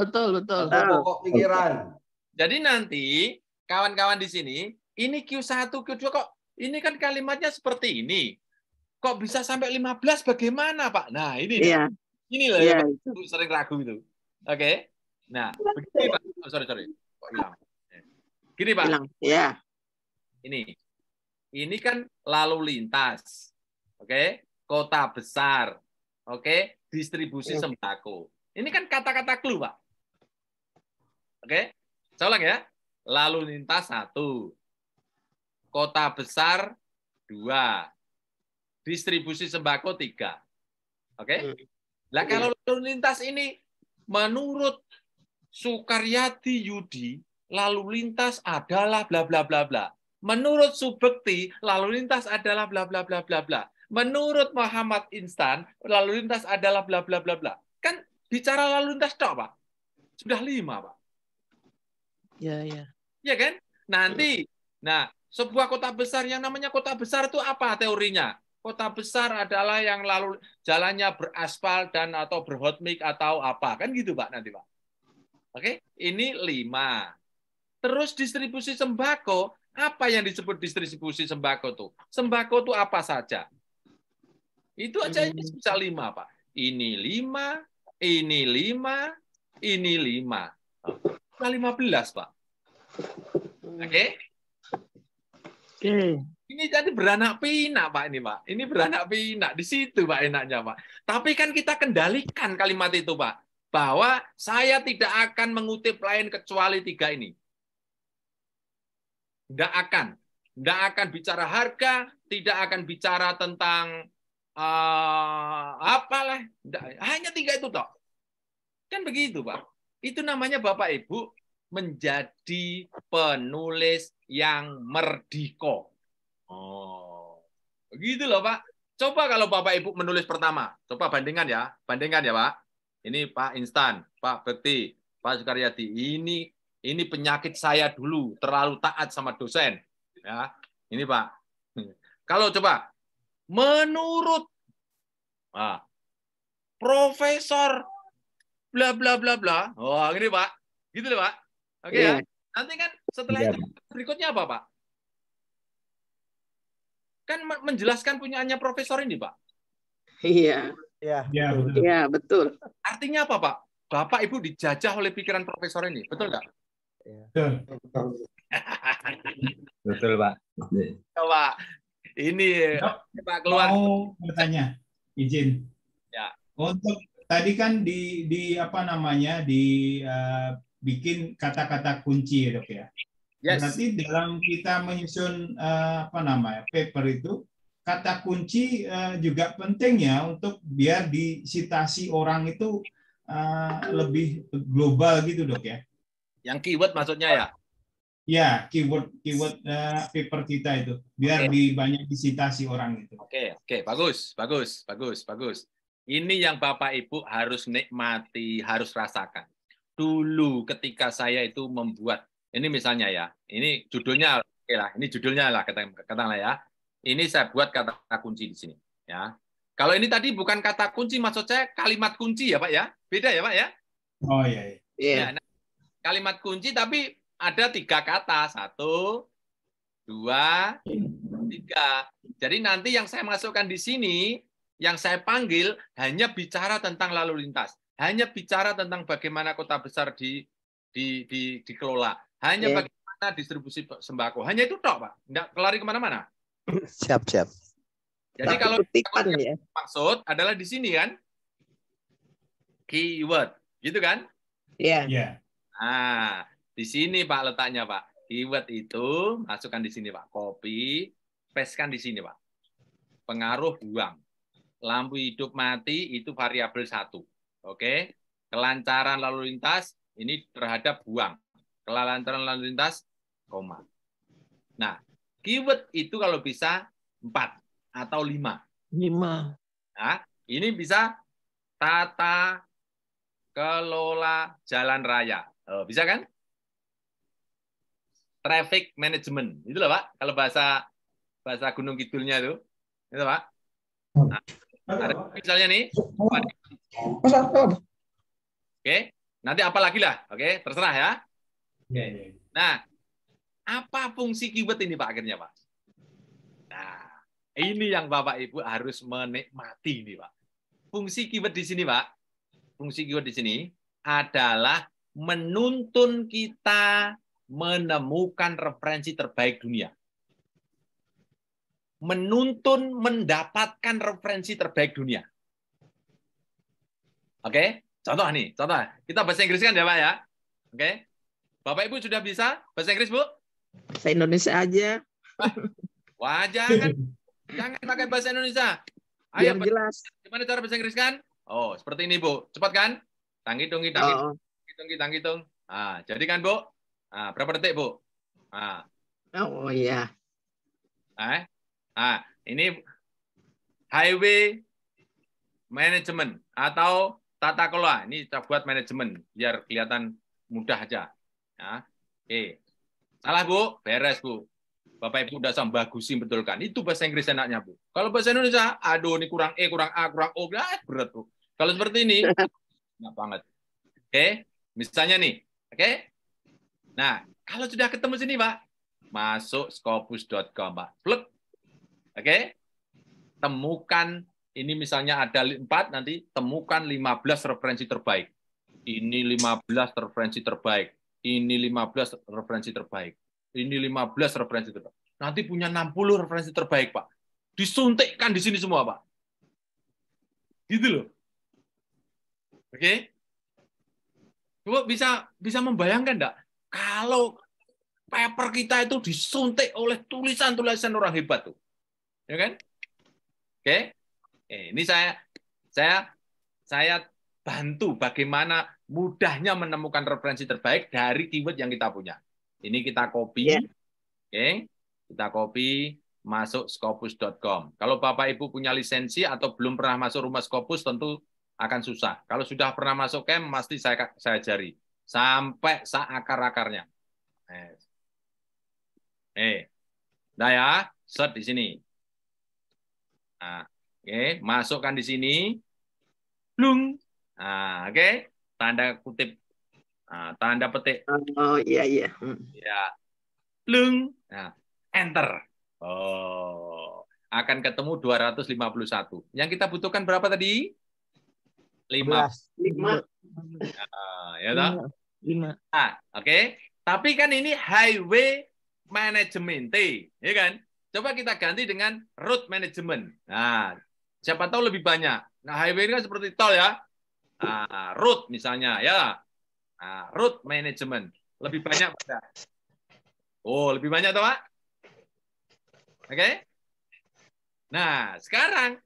Betul. Pokok pikiran. Jadi nanti kawan-kawan di sini, ini Q1, Q2 kok ini kan kalimatnya seperti ini. Kok bisa sampai 15 bagaimana, Pak? Nah, ini. Iya. Inilah ya, yang sering ragu itu. Oke. Nah, begini, Pak. Oh, sorry. Kok hilang? Gini, Pak. Hilang. Ya. Ini kan lalu lintas. Oke? Kota besar. Oke? Distribusi sembako. Ini kan kata-kata clue, Pak. Oke? Saya ulang ya. Lalu lintas 1. Kota besar 2. Distribusi sembako 3. Oke? Lah kalau lalu lintas ini menurut Sukaryati Yudi, lalu lintas adalah bla bla bla bla. Menurut Subekti, lalu lintas adalah bla bla bla bla bla. Menurut Muhammad Instan, lalu lintas adalah bla bla bla bla. Kan bicara lalu lintas tok, Pak. Sudah 5, Pak. Ya. Ya kan? Nanti, sebuah kota besar yang namanya kota besar itu apa teorinya? Kota besar adalah yang lalu jalannya beraspal dan atau berhotmik atau apa. Kan gitu, Pak, nanti, Pak. Oke? Ini 5. Terus distribusi sembako, apa yang disebut distribusi sembako tuh? Sembako tuh apa saja? Itu aja bisa 5, Pak. Ini 5, ini 5, ini 5. 15, Pak. Oke? Oke. Ini tadi beranak pinak, Pak, ini, Pak. Ini beranak pinak. Di situ, Pak, enaknya, Pak. Tapi kan kita kendalikan kalimat itu, Pak. Bahwa saya tidak akan mengutip lain kecuali 3 ini. Tidak akan bicara harga, tidak akan bicara tentang apalah. Hanya 3 itu, toh. Kan begitu, Pak. Itu namanya Bapak Ibu menjadi penulis yang merdiko. Oh, begitu loh, Pak. Coba kalau Bapak Ibu menulis pertama, coba bandingkan ya, Pak. Ini Pak Instan, Pak Bekti, Pak Sukaryati. Ini penyakit saya dulu, terlalu taat sama dosen. Ya, ini Pak. Kalau coba menurut Profesor bla bla bla bla. Oh, ini Pak. Gitu loh, Pak. Oke ya. Nanti kan setelah itu berikutnya apa, Pak? Kan menjelaskan punyaannya profesor ini, Pak. Iya. Iya, betul. Artinya apa, Pak? Bapak Ibu dijajah oleh pikiran profesor ini, betul nggak? Betul, Pak. Coba ini Pak keluar. Mau bertanya, izin. Ya. Untuk tadi kan di apa namanya bikin kata-kata kunci ya dok ya. Yes. Berarti dalam kita menyusun apa namanya paper itu kata kunci juga penting ya untuk biar disitasi orang itu lebih global gitu dok ya. Yang keyword maksudnya ya? Ya, keyword paper kita itu biar banyak disitasi orang itu. Oke, bagus. Ini yang Bapak Ibu harus nikmati, harus rasakan. Dulu ketika saya itu membuat, ini misalnya ya, ini judulnya, oke lah, ini judulnya lah katakanlah ya. Ini saya buat kata kunci di sini, ya. Kalau ini tadi bukan kata kunci, maksud saya kalimat kunci ya Pak ya, beda ya Pak ya. Oh iya. Ya, nah, kalimat kunci tapi ada 3 kata, 1, 2, 3. Jadi nanti yang saya masukkan di sini, yang saya panggil hanya bicara tentang lalu lintas, hanya bicara tentang bagaimana kota besar dikelola, hanya bagaimana distribusi sembako, hanya itu tok Pak, nggak kelari kemana-mana. Siap. Jadi kalau yang maksud adalah di sini kan, keyword, gitu kan? Iya. Yeah. Nah, di sini Pak letaknya Pak. Keyword itu masukkan di sini Pak. Copy, pastekan di sini Pak. Pengaruh buang. Lampu hidup mati itu variabel 1. Oke. Kelancaran lalu lintas ini terhadap buang. Kelancaran lalu lintas, koma. Nah, keyword itu kalau bisa 4 atau 5. Nah, ini bisa tata kelola jalan raya. Oh, bisa kan? Traffic management. Itulah Pak, kalau bahasa Gunung Kidulnya itu. Itu Pak. Nah, ada misalnya nih. Oke, nanti apa lagi lah. Oke, terserah ya. Nah, apa fungsi keyword ini Pak akhirnya Pak? Nah, ini yang Bapak Ibu harus menikmati ini Pak. Fungsi keyword di sini Pak. Fungsi keyword di sini adalah menuntun kita menemukan referensi terbaik dunia. Menuntun mendapatkan referensi terbaik dunia. Oke, contoh nih, contoh. Kita bahasa Inggris kan ya Pak ya? Oke. Bapak Ibu sudah bisa bahasa Inggris Bu? Bahasa Indonesia aja. Wah, jangan pakai bahasa Indonesia. Ayo, biar jelas. Gimana cara bahasa Inggris kan? Oh, seperti ini Bu. Cepat kan? Hitung. Ah, jadi kan Bu? Ah, berapa detik Bu? Ah. Oh iya. Ini highway management atau tata kelola. Ini kita buat manajemen biar kelihatan mudah aja. Ya. Oke. Salah Bu? Beres Bu. Bapak Ibu udah bagusin betul kan? Itu bahasa Inggris enaknya Bu. Kalau bahasa Indonesia, aduh ini kurang E, kurang A, kurang O, berat Bu. Kalau seperti ini, enak banget. Oke, misalnya nih, oke? Nah, kalau sudah ketemu sini Pak, masuk scopus.com Pak. Plek. Oke? Temukan, ini misalnya ada 4, nanti temukan 15 referensi terbaik. Ini 15 referensi terbaik. Ini 15 referensi terbaik. Ini 15 referensi terbaik. Nanti punya 60 referensi terbaik, Pak. Disuntikkan di sini semua, Pak. Gitu loh. Oke? Coba bisa membayangkan enggak? Kalau paper kita itu disuntik oleh tulisan-tulisan orang hebat tuh. Ya kan? Oke? Ini saya bantu bagaimana mudahnya menemukan referensi terbaik dari keyword yang kita punya. Ini kita copy. Oke? Kita copy masuk scopus.com. Kalau Bapak Ibu punya lisensi atau belum pernah masuk rumah Scopus tentu akan susah. Kalau sudah pernah masuk camp pasti saya ajari sampai seakar-akarnya. Nah ya, search di sini. Nah, oke, masukkan di sini. Blung. Nah, oke, tanda kutip. Nah, tanda petik. Oh iya. Ya. Blung. Nah, enter. Oh, akan ketemu 251. Yang kita butuhkan berapa tadi? 5. Ya toh? 5. Oke. Tapi kan ini highway management, ya kan? Coba kita ganti dengan road management. Nah, siapa tahu lebih banyak. Nah, highway ini kan seperti tol ya. Root misalnya ya. Root management lebih banyak pada. Oh, lebih banyak toh, Pak? Oke. Nah, sekarang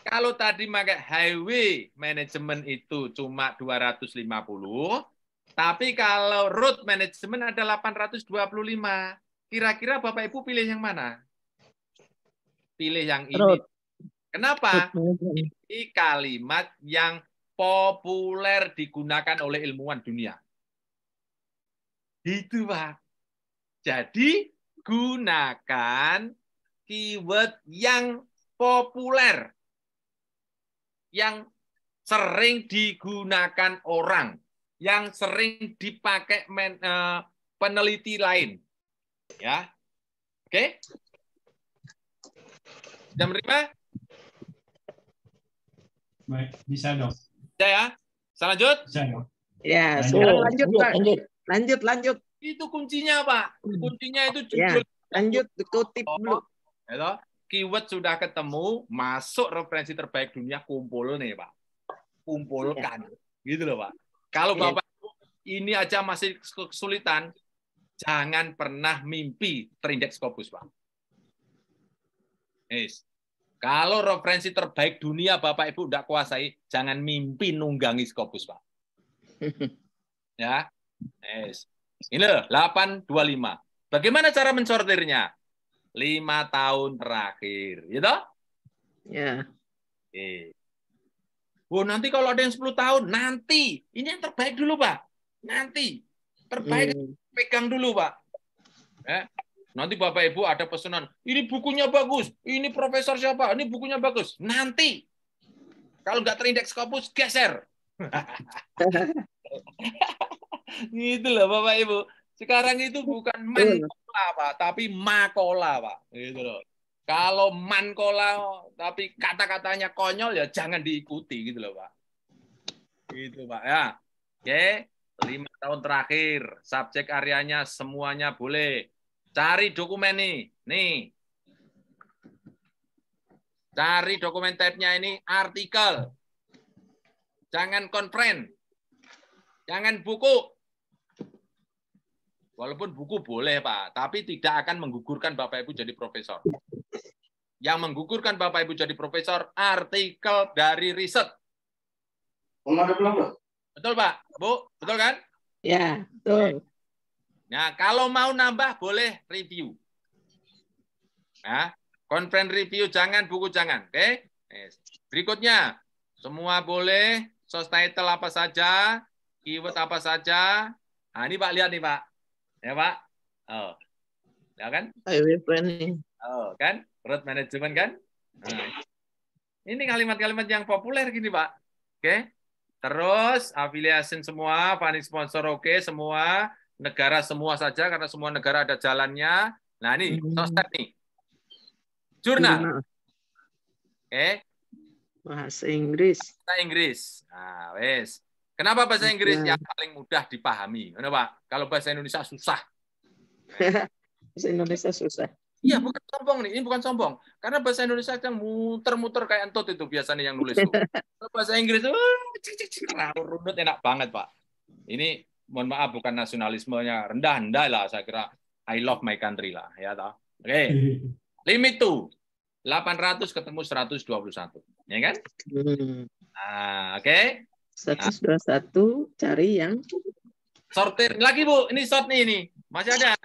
kalau tadi pakai highway management itu cuma 250, tapi kalau road management ada 825. Kira-kira Bapak Ibu pilih yang mana? Pilih yang ini. Road. Kenapa? Ini kalimat yang populer digunakan oleh ilmuwan dunia. Gitu, Pak. Jadi, gunakan keyword yang populer, yang sering digunakan orang, yang sering dipakai peneliti lain. Ya. Oke? Sudah menerima? Baik, bisa dong. Bisa ya? Saya lanjut? Bisa dong. Ya, lanjut, Pak. Lanjut. Itu kuncinya, Pak. Kuncinya itu judul. Ya, lanjut, dikutip dulu. Keyword sudah ketemu, masuk referensi terbaik dunia, kumpul nih, Pak. Kumpulkan. Gitu loh, Pak. Kalau Bapak ini aja masih kesulitan, jangan pernah mimpi terindeks Scopus, Pak. Yes. Kalau referensi terbaik dunia Bapak Ibu tidak kuasai, jangan mimpi nunggangi Scopus, Pak. Ya. Yes. Ini loh, 825. Bagaimana cara mensortirnya? 5 tahun terakhir, gitu? Ya. Oke. Oh, nanti kalau ada yang 10 tahun, nanti. Ini yang terbaik dulu, Pak. Nanti. Terbaik pegang dulu, Pak. Nanti Bapak Ibu ada pesanan, ini bukunya bagus, ini profesor siapa, ini bukunya bagus. Nanti. Kalau nggak terindeks Scopus, geser. Gitu loh, Bapak Ibu. Sekarang itu bukan mankola, Pak, tapi makola, Pak. Gitu loh. Kalau mankola, tapi kata-katanya konyol, ya jangan diikuti, gitu loh, Pak. Gitu, Pak. Ya. Oke. 5 tahun terakhir, subjek areanya semuanya boleh. Cari dokumen nih. Nih. Cari dokumen type-nya ini artikel. Jangan konferen. Jangan buku. Walaupun buku boleh, Pak, tapi tidak akan menggugurkan Bapak Ibu jadi profesor. Yang menggugurkan Bapak Ibu jadi profesor, artikel dari riset. Betul, Pak? Bu? Betul kan? Ya, betul. Nah, kalau mau nambah, boleh review. Nah, konferen review, jangan, buku jangan. Oke? Berikutnya, semua boleh, source title apa saja, keyword apa saja. Nah, ini Pak, lihat nih, Pak. Ya, Pak? Oh. Ya kan? Highway planning. Oh, kan? Road management kan? Nah, ini kalimat-kalimat yang populer gini, Pak. Oke? Terus, affiliation semua, funding sponsor oke, semua. Negara semua saja, karena semua negara ada jalannya. Nah, ini, source nih. Jurnal. Oke? Bahasa Inggris. Bahasa Inggris. Nah, wes. Kenapa bahasa Inggris yang paling mudah dipahami? Kenapa? Kalau bahasa Indonesia susah. Bahasa Indonesia susah. Iya, bukan sombong nih. Ini bukan sombong. Karena bahasa Indonesia yang muter-muter kayak entot itu biasanya yang nulis tuh. Bahasa Inggris runut enak banget, Pak. Ini mohon maaf bukan nasionalismenya rendah lah, saya kira I love my country lah, ya toh. Oke. Limit tuh 800 ketemu 121. Ya kan? Nah, oke. 121 cari yang sortir lagi, Bu. Ini sort nih ini. Masih ada.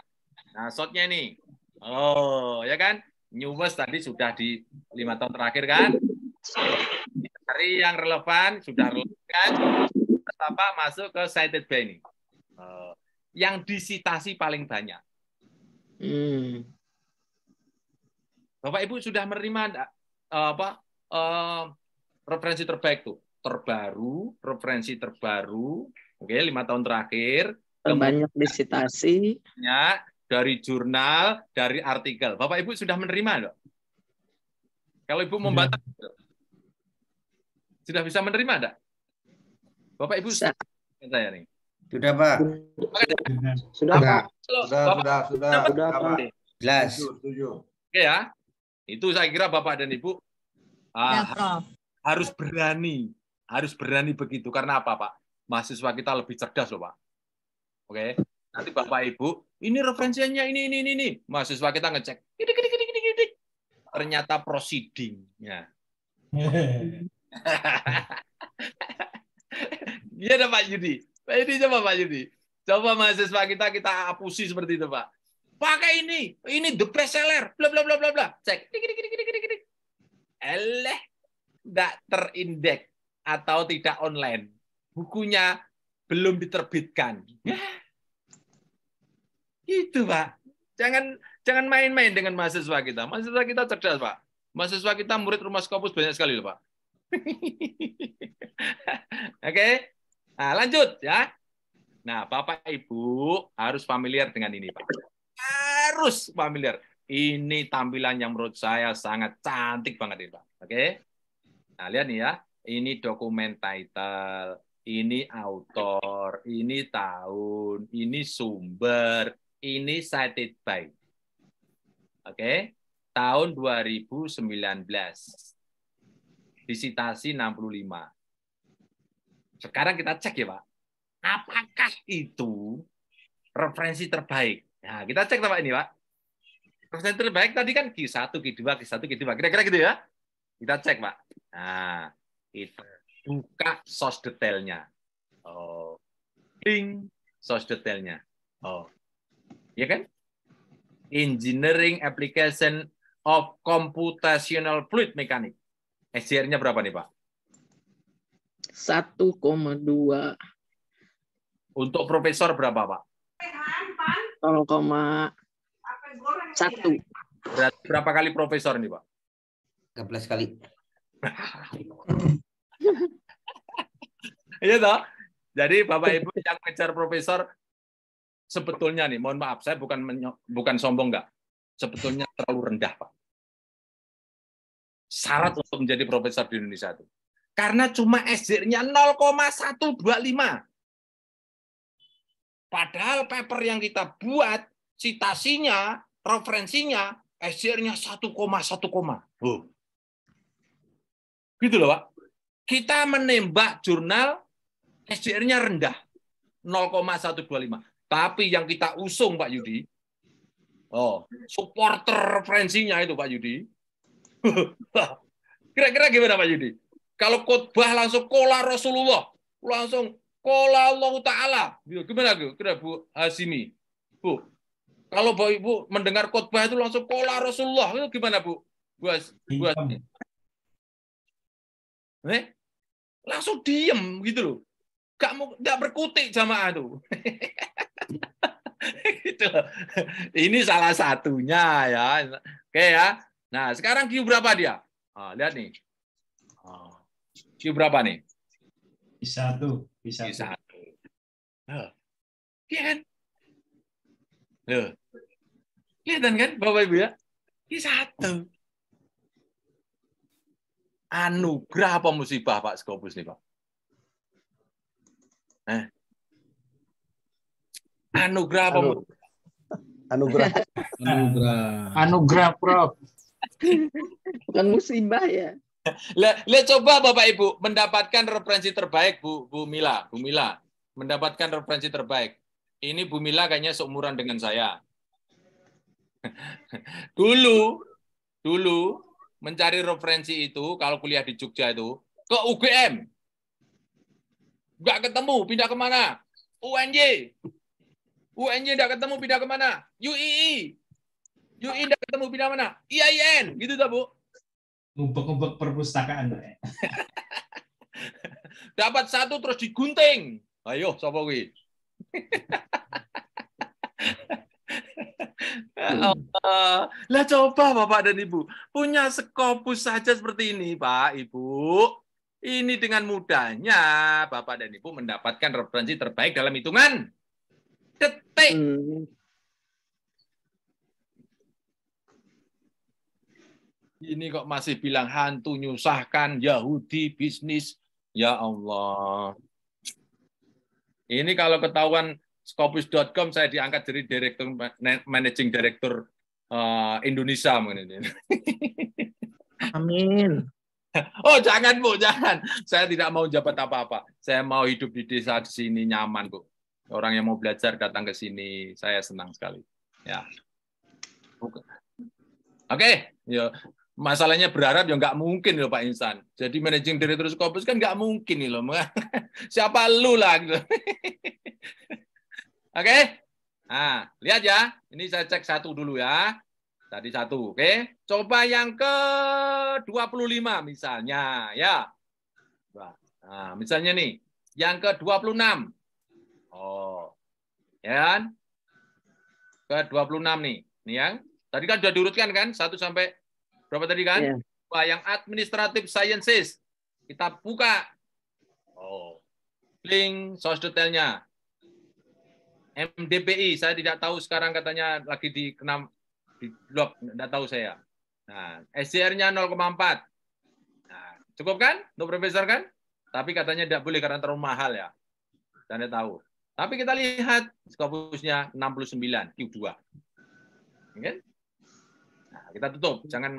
Nah, sortnya ini. Oh, ya kan? Newest tadi sudah di 5 tahun terakhir kan? Cari yang relevan, sudah relevan kan? Apa masuk ke cited by ini. Yang disitasi paling banyak. Bapak Ibu sudah menerima referensi terbaik tuh, referensi terbaru, oke, 5 tahun terakhir, banyak disitasi, dari jurnal, dari artikel. Bapak Ibu sudah menerima, dok? Kalau Ibu membantah, sudah bisa menerima, enggak? Bapak Ibu saya nih. Sudah, Pak. Sudah, Pak. Sudah, Pak. Jelas. Oke ya. Itu saya kira Bapak dan Ibu harus berani Harus berani begitu. Karena apa, Pak? Mahasiswa kita lebih cerdas loh, Pak. Oke. Nanti Bapak Ibu, ini referensinya ini. Mahasiswa kita ngecek. Gidik. Ternyata proceeding-nya. Iya, Pak Yudi. Pak Yudi, coba Pak Yudi. Coba mahasiswa kita hapusi seperti itu, Pak. Pakai ini the best seller, bla bla bla bla bla. Cek. Eleh, tidak terindeks atau tidak online. Bukunya belum diterbitkan. Itu, Pak. Jangan main-main dengan mahasiswa kita. Mahasiswa kita cerdas, Pak. Mahasiswa kita murid rumah Scopus banyak sekali loh, Pak. Oke. Nah, lanjut ya. Nah, Bapak Ibu harus familiar dengan ini, Pak. Harus familiar. Ini tampilan yang menurut saya sangat cantik banget ini, Pak. Oke. Nah, lihat nih ya. Ini dokumen title, ini author, ini tahun, ini sumber, ini cited by. Oke. Tahun 2019. Disitasi 65. Sekarang kita cek ya, Pak. Apakah itu referensi terbaik? Nah, kita cek Pak ini, Pak. Referensi terbaik tadi kan Q1, Q2, Q1, Q2. Kira-kira gitu ya. Kita cek, Pak. Nah, itu buka source detailnya. Oh. Ding, source detailnya. Oh. Ya kan? Engineering Application of Computational Fluid Mechanics. SCR-nya berapa nih, Pak? 1,2. Untuk profesor berapa, Pak? 0,1. Berarti berapa kali profesor nih, Pak? 13 kali. Iya toh? Jadi Bapak Ibu yang ngejar profesor sebetulnya nih, mohon maaf, saya bukan sombong enggak. Sebetulnya terlalu rendah, Pak. Syarat untuk menjadi profesor di Indonesia itu. Karena cuma SJR-nya 0,125. Padahal paper yang kita buat, citasinya, referensinya, SJR-nya 1,1. Gitu loh, Pak. Kita menembak jurnal, SJR-nya rendah. 0,125. Tapi yang kita usung, Pak Yudi, supporter referensinya itu, Pak Yudi. Kira-kira gimana, Pak Yudi? Kalau khotbah langsung kola Rasulullah, langsung kola Allah Ta'ala. Gimana, kira Bu Hasimi? Bu, kalau Bapak Ibu mendengar khotbah itu langsung kola Rasulullah, itu gimana, Bu? Bu Hasimi? Langsung diem gitu loh. Nggak berkutik jamaah tuh. Gitu. Ini salah satunya ya. Oke ya. Nah, sekarang Q berapa dia? Lihat nih. Q berapa nih? Q1. Iya kan? Kelihatan kan Bapak Ibu ya? Q1. Anugerah apa musibah Pak Scopus nih, Pak? Anugerah apa musibah? Anugerah, Prof. Bukan musibah ya. Lihat coba Bapak Ibu mendapatkan referensi terbaik Bu Mila. Bu Mila mendapatkan referensi terbaik. Ini Bu Mila kayaknya seumuran dengan saya. Dulu mencari referensi itu kalau kuliah di Jogja itu ke UGM. Nggak ketemu, pindah kemana? UNJ nggak ketemu, pindah kemana? UI nggak ketemu, pindah mana? IAIN, gitu tak Bu? Ngumpet-ngumpet perpustakaan. Dapat satu terus digunting. Ayo, sapa kuwi? Lah coba Bapak dan Ibu, punya Scopus saja seperti ini, Pak, Ibu. Ini dengan mudahnya Bapak dan Ibu mendapatkan referensi terbaik dalam hitungan detik. Ini kok masih bilang hantu nyusahkan, Yahudi bisnis. Ya Allah. Ini kalau ketahuan Scopus.com saya diangkat jadi direktur managing director Indonesia mungkin ini. Amin. Oh, jangan, Bu, jangan. Saya tidak mau jabat apa-apa. Saya mau hidup di desa di sini nyaman, Bu. Orang yang mau belajar datang ke sini, saya senang sekali. Ya. Oke, ya. Masalahnya berharap ya nggak mungkin loh Pak Insan. Jadi managing director Scopus kan nggak mungkin nih loh. Siapa lu lah gitu. Oke. Nah, lihat ya. Ini saya cek satu dulu ya. Tadi satu, oke. Coba yang ke-25 misalnya, ya. Nah, misalnya nih, yang ke-26. Oh, ya kan? Ke-26 nih. Nih yang tadi kan sudah diurutkan kan? 1 sampai berapa tadi kan? Yeah. Wah, yang Administrative Sciences. Kita buka. Oh, link source detailnya. MDPI, saya tidak tahu sekarang katanya lagi di blog, tidak tahu saya. Nah, SCR-nya 0,4. Nah, cukup kan untuk profesor kan? Tapi katanya tidak boleh karena terlalu mahal ya. Saya tidak tahu. Tapi kita lihat Scopusnya 69 Q2. Oke? Nah, kita tutup, jangan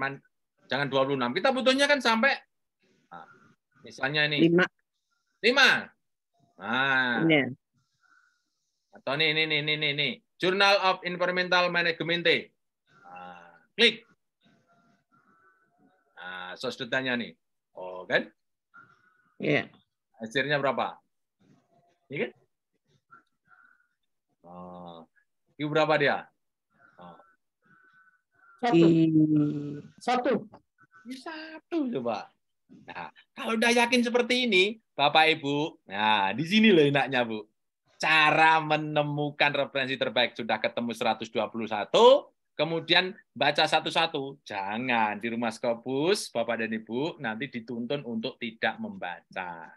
26. Kita butuhnya kan sampai misalnya ini 5. Nah. Yeah. Atau nih. Journal of Environmental Management. Klik. Nah, source datanya nih. Oh, kan? Iya. Yeah. Hasilnya berapa? Ini kan? Oh. Q berapa dia? Oh. 1. 1 coba. Nah, kalau udah yakin seperti ini, Bapak Ibu, nah di sini loh enaknya, Bu. Cara menemukan referensi terbaik sudah ketemu 121, kemudian baca satu-satu. Jangan di rumah Scopus, Bapak dan Ibu, nanti dituntun untuk tidak membaca.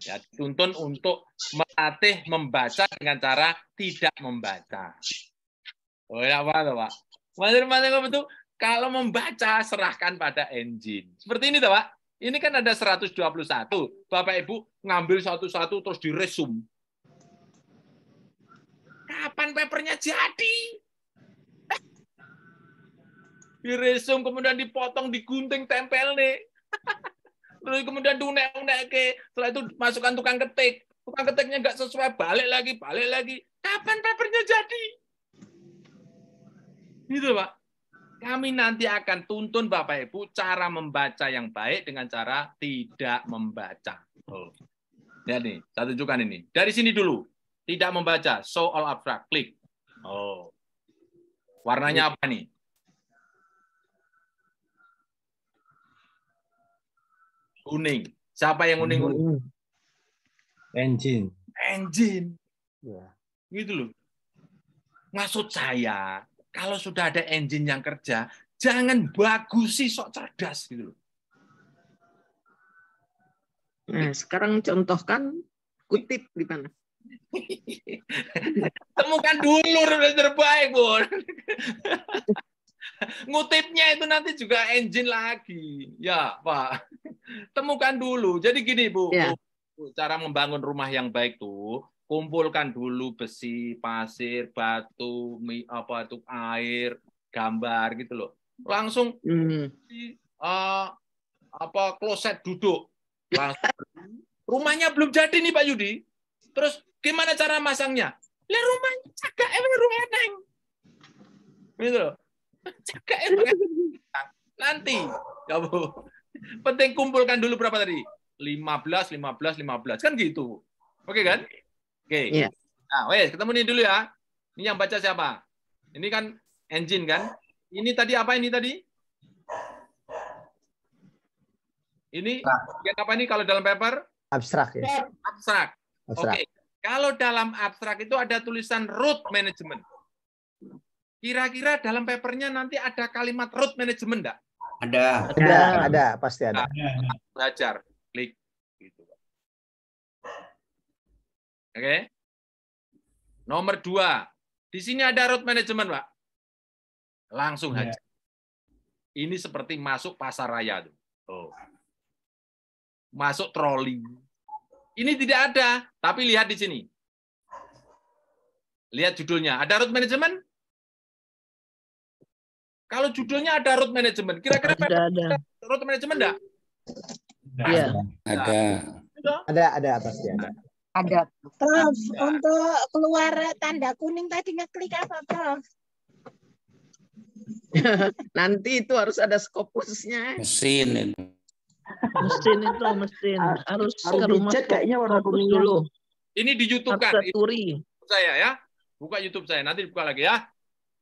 Ya, dituntun untuk melatih membaca dengan cara tidak membaca. Oh, ya apa, Pak? Masing-masing itu kalau membaca serahkan pada engine. Seperti ini, Pak. Ini kan ada 121. Bapak Ibu ngambil satu-satu terus diresum. Kapan papernya jadi? Diresum, kemudian dipotong, digunting, tempel nih. Terus kemudian diunek-unek ke. Setelah itu masukkan tukang ketik. Tukang ketiknya nggak sesuai, balik lagi. Kapan papernya jadi? Gitu, Pak. Kami nanti akan tuntun Bapak Ibu cara membaca yang baik dengan cara tidak membaca. Oh. Ya nih, saya tunjukkan ini. Dari sini dulu. Tidak membaca, show all abstract, klik. Oh. Warnanya apa nih? Kuning. Siapa yang kuning? Engine. Ya. Gitu loh. Maksud saya, kalau sudah ada engine yang kerja, jangan bagusi sok cerdas gitu loh. Nah, sekarang contohkan kutip di mana? Temukan dulu referensi terbaik, Bu. Ngutipnya itu nanti juga engine lagi. Ya, Pak. Temukan dulu. Jadi gini, Bu. Ya. Cara membangun rumah yang baik tuh, kumpulkan dulu besi, pasir, batu, air, gambar gitu loh. Langsung kloset duduk. Rumahnya belum jadi nih Pak Yudi. Terus gimana cara masangnya? Lah rumahnya cagak eneng. Gitu loh. Cagak eneng. Nanti, ya Bu. Penting kumpulkan dulu berapa tadi? 15 kan gitu. Oke kan? Oke. Yeah. Nah, wes, ketemu ini dulu ya. Ini yang baca siapa? Ini kan engine kan? Ini tadi apa ini tadi? Ini apa ini kalau dalam paper? Abstrak ya. Abstrak. Oke. Kalau dalam abstrak itu ada tulisan root management. Kira-kira dalam papernya nanti ada kalimat root management enggak? Ada, pasti ada. Belajar, klik gitu. Oke. Nomor 2. Di sini ada root management, Pak. Langsung aja. Ini seperti masuk pasar raya tuh. Oh. Masuk troli. Ini tidak ada, tapi lihat di sini. Lihat judulnya. Ada root management? Kalau judulnya ada road management, kira-kira ada. road management enggak? Iya. Ada pasti ada. Ada. Prof, untuk keluar tanda kuning tadi ngeklik apa, Prof? Nanti itu harus ada Scopusnya. Mesin itu. Mesin harus ke rumah kayaknya warna Scopus kuning dulu. Ini di YouTube kan? Turi. Saya ya. Buka YouTube saya, nanti dibuka lagi ya.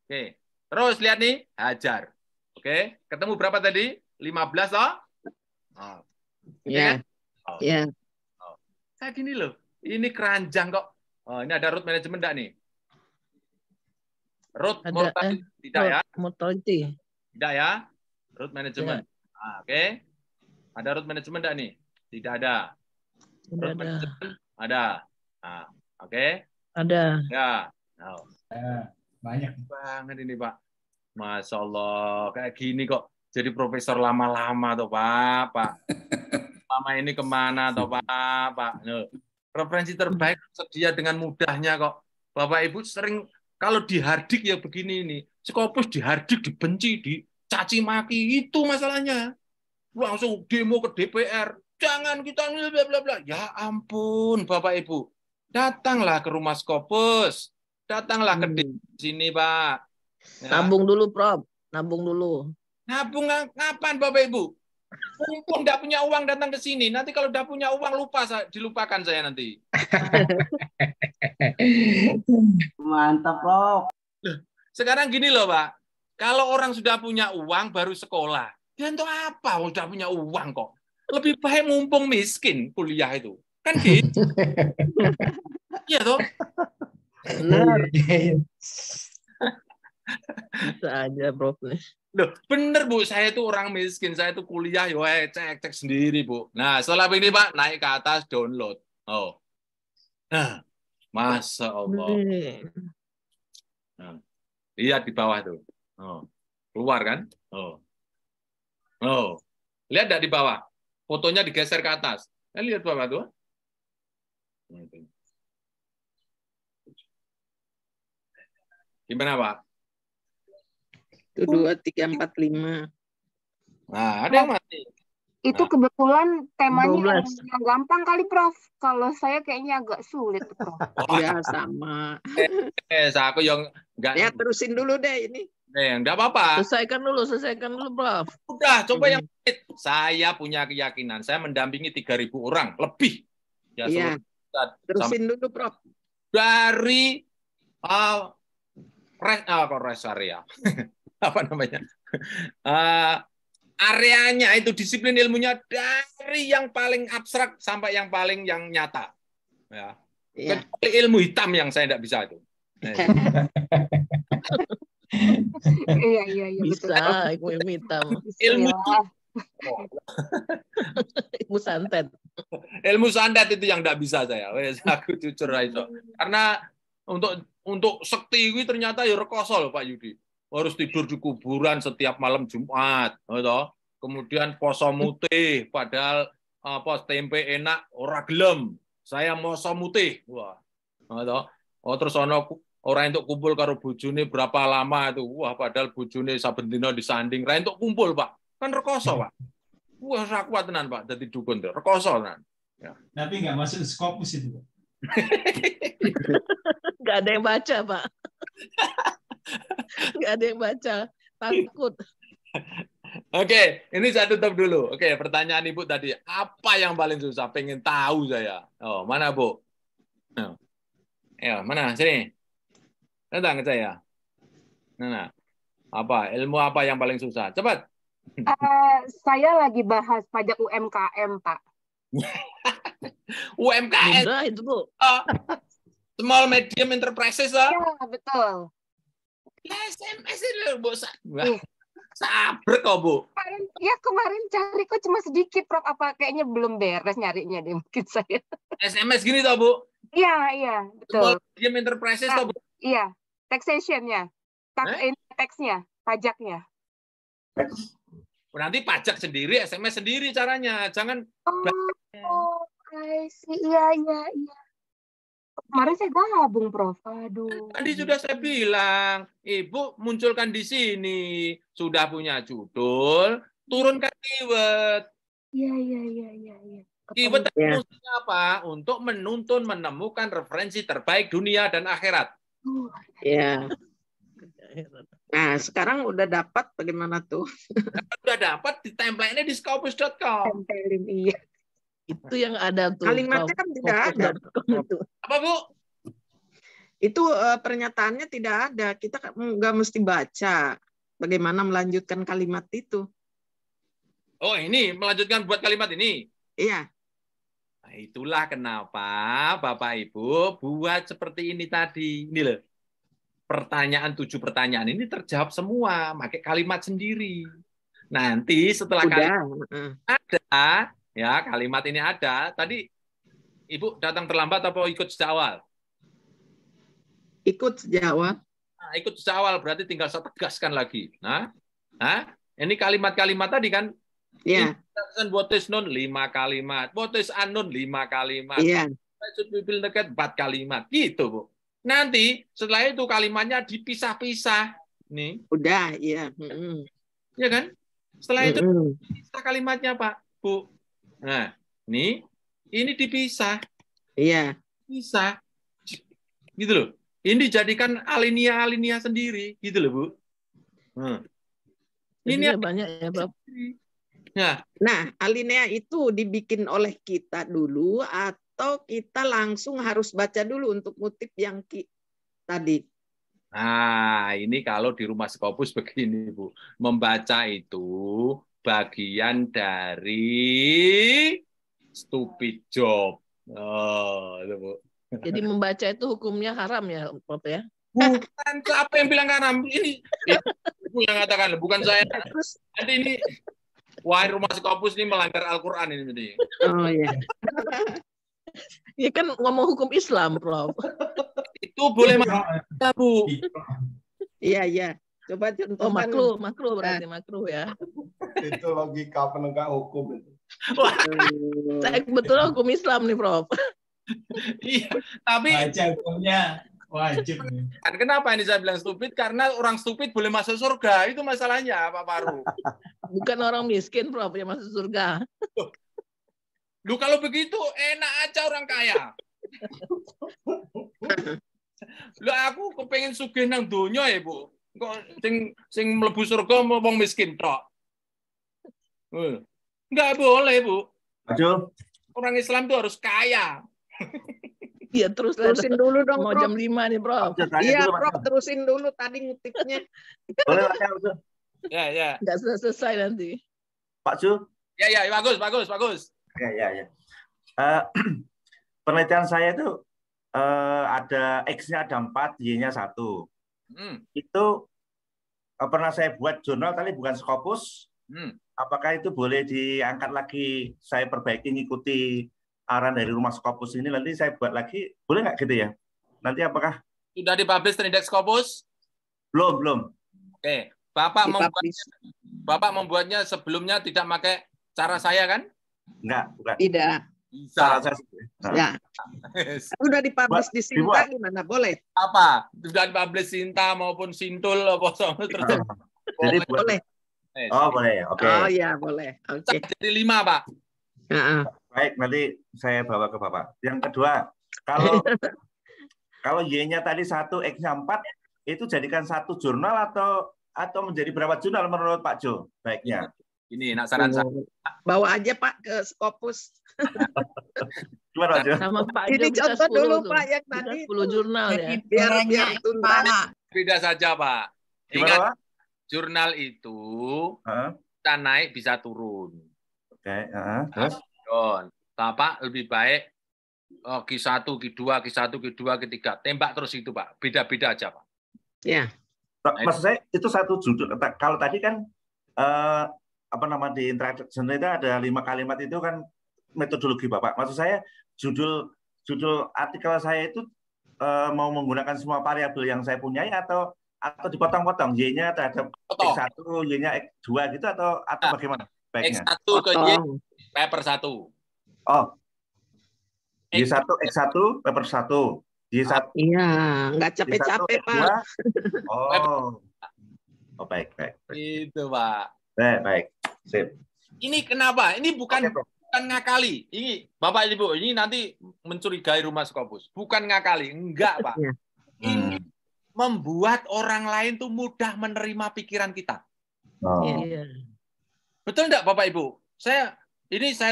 Oke. Terus lihat nih, hajar. Oke, ketemu berapa tadi? 15 toh? Oh. Iya. Iya. Oh. Kayak gini loh. Ini keranjang kok. Oh, ini ada road management enggak nih? Road mortality tidak ya? Mortality. Tidak ya? Road management. Oke. Ada road management enggak nih? Tidak ada. Road management ada. Nah, oke. Ada. Ya. Oh. Banyak banget ini, Pak. Masya Allah, kayak gini kok jadi profesor lama-lama tuh, Pak. Lama ini kemana tuh, Pak? Referensi terbaik tersedia dengan mudahnya kok. Bapak Ibu sering kalau dihardik ya begini ini, Scopus dihardik, dibenci, dicaci maki, itu masalahnya. Langsung demo ke DPR, jangan kita bla bla bla. Ya ampun, Bapak Ibu, datanglah ke rumah Scopus, datanglah ke sini, Pak. Ya. Nabung dulu, Prof. Nabung dulu. Nabung kapan, Bapak Ibu? Mumpung nggak punya uang datang ke sini. Nanti kalau udah punya uang dilupakan saya nanti. Mantap, Prof. Sekarang gini loh, Pak. Kalau orang sudah punya uang baru sekolah. Dia untuk apa? Udah punya uang kok. Lebih baik mumpung miskin kuliah itu. Kan gitu. Iya toh? Benar. Bisa aja, Prof. Loh, bener Bu, saya itu orang miskin, saya itu kuliah, yo cek sendiri Bu. Nah, setelah ini Pak, naik ke atas, download. Oh, nah, Masya Allah. Nah, lihat di bawah tuh. Oh, keluar kan? Oh, lihat nggak di bawah? Fotonya digeser ke atas. Lihat bawah tuh. Gimana Pak? 2, 3, 4, 5. Nah, ada yang mati. Itu kebetulan temanya yang gampang kali, Prof. Kalau saya kayaknya agak sulit, Prof. Ya, sama. Aku yang enggak. Ya, terusin dulu deh ini. Enggak apa-apa. Selesaikan dulu, Prof. Udah, coba yang saya punya keyakinan. Saya mendampingi 3.000 orang lebih. Ya, iya. Terusin dulu, Prof. Dari rest area. Apa namanya? Areanya itu disiplin ilmunya dari yang paling abstrak sampai yang paling yang nyata. Ya. Iya. Kecuali ilmu hitam yang saya tidak bisa itu. Iya bisa ilmu hitam. Ilmu santet. Ilmu santet itu yang tidak bisa saya. Aku jujur aja. Karena untuk sekti ini ternyata ya rekoso loh Pak Yudi. Harus tidur di kuburan setiap malam Jumat, gitu. Kemudian poso mutih, padahal tempe enak, ora gelem. Saya moso mutih, wah, gitu. Oh terus orang untuk kumpul karo bojone berapa lama itu, wah padahal bojone saben dina disanding, ra untuk kumpul Pak, kan rekoso Pak. Wah ra kuat tenan Pak, dadi dukun tuh, rekoso tenan. Ya. Tapi nggak masuk Scopus itu Pak. Nggak ada yang baca Pak. Nggak ada yang baca, takut. Oke, ini saya tutup dulu. Oke, pertanyaan Ibu tadi, apa yang paling susah? Pengen tahu saya. Oh, mana Bu? Mana? Sini. Datang ke saya. Nah, apa? Ilmu apa yang paling susah? Cepat. Saya lagi bahas pajak UMKM, Pak. UMKM? Mudah itu, Bu. Small Medium Enterprises, ya, betul. SMS itu Bu. Sabar kok Bu. Kemarin cari kok cuma sedikit Prof. Apa kayaknya belum beres nyarinya deh mungkin saya. SMS gini toh Bu? Iya betul. Medium Enterprises toh Bu? Iya, taxation-nya, tax-nya, pajaknya. Nanti pajak sendiri, SMS sendiri caranya. Jangan. I see. Iya. Kemarin saya gabung, Prof. Aduh. Tadi sudah saya bilang, Ibu munculkan di sini. Sudah punya judul, turunkan keyword. Iya. Keyword fungsinya apa? Untuk menuntun, menemukan referensi terbaik dunia dan akhirat. Ya. Nah, sekarang udah dapat bagaimana tuh? Udah dapat, di template-nya di scopus.com. Tempelin, iya. Itu yang ada tuh. Kalimatnya kan tidak ada. Apa, Bu? Itu pernyataannya tidak ada. Kita nggak mesti baca bagaimana melanjutkan kalimat itu. Oh, ini melanjutkan buat kalimat ini? Iya. Nah, itulah kenapa Bapak Ibu buat seperti ini tadi. Ini loh. Pertanyaan 7 pertanyaan ini terjawab semua, pakai kalimat sendiri. Nanti setelah kalimat ada, ya kalimat ini ada. Tadi Ibu datang terlambat atau ikut sejak awal? Ikut sejak awal. Nah, ikut sejak awal berarti tinggal saya tegaskan lagi. Nah, ini kalimat-kalimat tadi kan? Iya. What is known 5 kalimat, what is unknown 5 kalimat, should we build dekat 4 kalimat, gitu Bu. Nanti setelah itu kalimatnya dipisah-pisah, nih. Udah, iya. Ya kan? Setelah itu dipisah kalimatnya Pak, Bu. Nah, nih, ini dipisah. Iya. Pisah, gitu loh. Ini dijadikan alinea sendiri, gitu loh Bu. Ini banyak ya, Prof. Nah, alinea itu dibikin oleh kita dulu atau kita langsung harus baca dulu untuk ngutip yang tadi? Nah, ini kalau di rumah Scopus begini, Bu. Membaca itu bagian dari stupid job. Oh, itu, Bu. Jadi membaca itu hukumnya haram ya, Prof ya? Bukan, siapa yang bilang haram? Ini Ibu yang katakan, bukan saya. Nanti ini wah, rumah Scopus ini melanggar Al-Qur'an ini. Oh iya. Ya kan ngomong hukum Islam, Prof. Itu boleh mana, Bu? Iya. Coba contohkan. Makruh berarti makruh ya. Itu logika penegak hukum itu. Saya betul hukum Islam nih, Prof. Iya, tapi baca hukumnya wajib. Kenapa ini saya bilang stupid? Karena orang stupid boleh masuk surga. Itu masalahnya, Pak Paru. Bukan orang miskin, Prof, yang masuk surga. Lu kalau begitu enak aja orang kaya. Lu aku kepengen sugih nang donya ya, Bu. Kok sing mlebu surga wong miskin tok. Enggak boleh, Bu. Aduh. Orang Islam itu harus kaya. Iya, terusin dulu dong, mau Prof. jam 5 nih, Prof. Iya, Prof, terusin dulu tadi ngutipnya. Boleh, Pak. Ya. Enggak selesai nanti. Pak Ju. Ya, bagus. Ya. Penelitian saya itu ada X-nya ada 4, Y-nya 1. Itu pernah saya buat jurnal tadi bukan Scopus. Apakah itu boleh diangkat lagi, saya perbaiki ngikuti arahan dari rumah Scopus ini, nanti saya buat lagi, boleh nggak gitu ya? Nanti apakah sudah dipublish di Index Scopus? Belum. Oke, Bapak membuatnya sebelumnya tidak pakai cara saya kan? Enggak, bukan. Tidak. Bisa. Ya. Udah dipublish di Sinta gimana? Boleh? Apa? Sudah dipublish Sinta maupun Sintul apa sama terus. Boleh. Oh, boleh. Oke. Oh ya, boleh. Oke. Jadi 5, Pak. Baik, nanti saya bawa ke Bapak. Yang kedua, kalau Y-nya tadi 1, X-nya 4, itu jadikan satu jurnal atau menjadi berapa jurnal menurut Pak Jo? Baiknya. Ini saran saya. Bawa aja Pak ke Scopus. Gimana, Jo? Sama Pak Jo ini bisa contoh 10 dulu tuh. Pak yang tadi 10 jurnal ya. Biar tuntas. Beda saja, Pak. Gimana, Ingat, Pak? jurnal itu kita naik bisa turun. Oke, terus? Bapak lebih baik Q1, Q2, Q1, Q2, Q3. Tembak terus itu, Pak. Beda-beda aja, Pak. Ya. Maksud saya itu satu judul. Kalau tadi kan di introduction itu ada 5 kalimat itu kan metodologi Bapak. Maksud saya judul artikel saya itu mau menggunakan semua variabel yang saya punyai atau dipotong-potong, Y-nya terhadap X1, Y-nya X2 gitu atau bagaimana baiknya? X1 ke Y paper 1. Oh. Y1 X1 paper 1. Y1. Iya, nggak capek-capek, Y1, Pak. Oh, baik. Itu, Pak. Baik. Sip. Ini kenapa? Ini bukan ngakali. Ini Bapak Ibu, ini nanti mencurigai Rumah Skopus. Bukan ngakali, enggak, Pak. Ini membuat orang lain tuh mudah menerima pikiran kita. Betul enggak, Bapak Ibu? Saya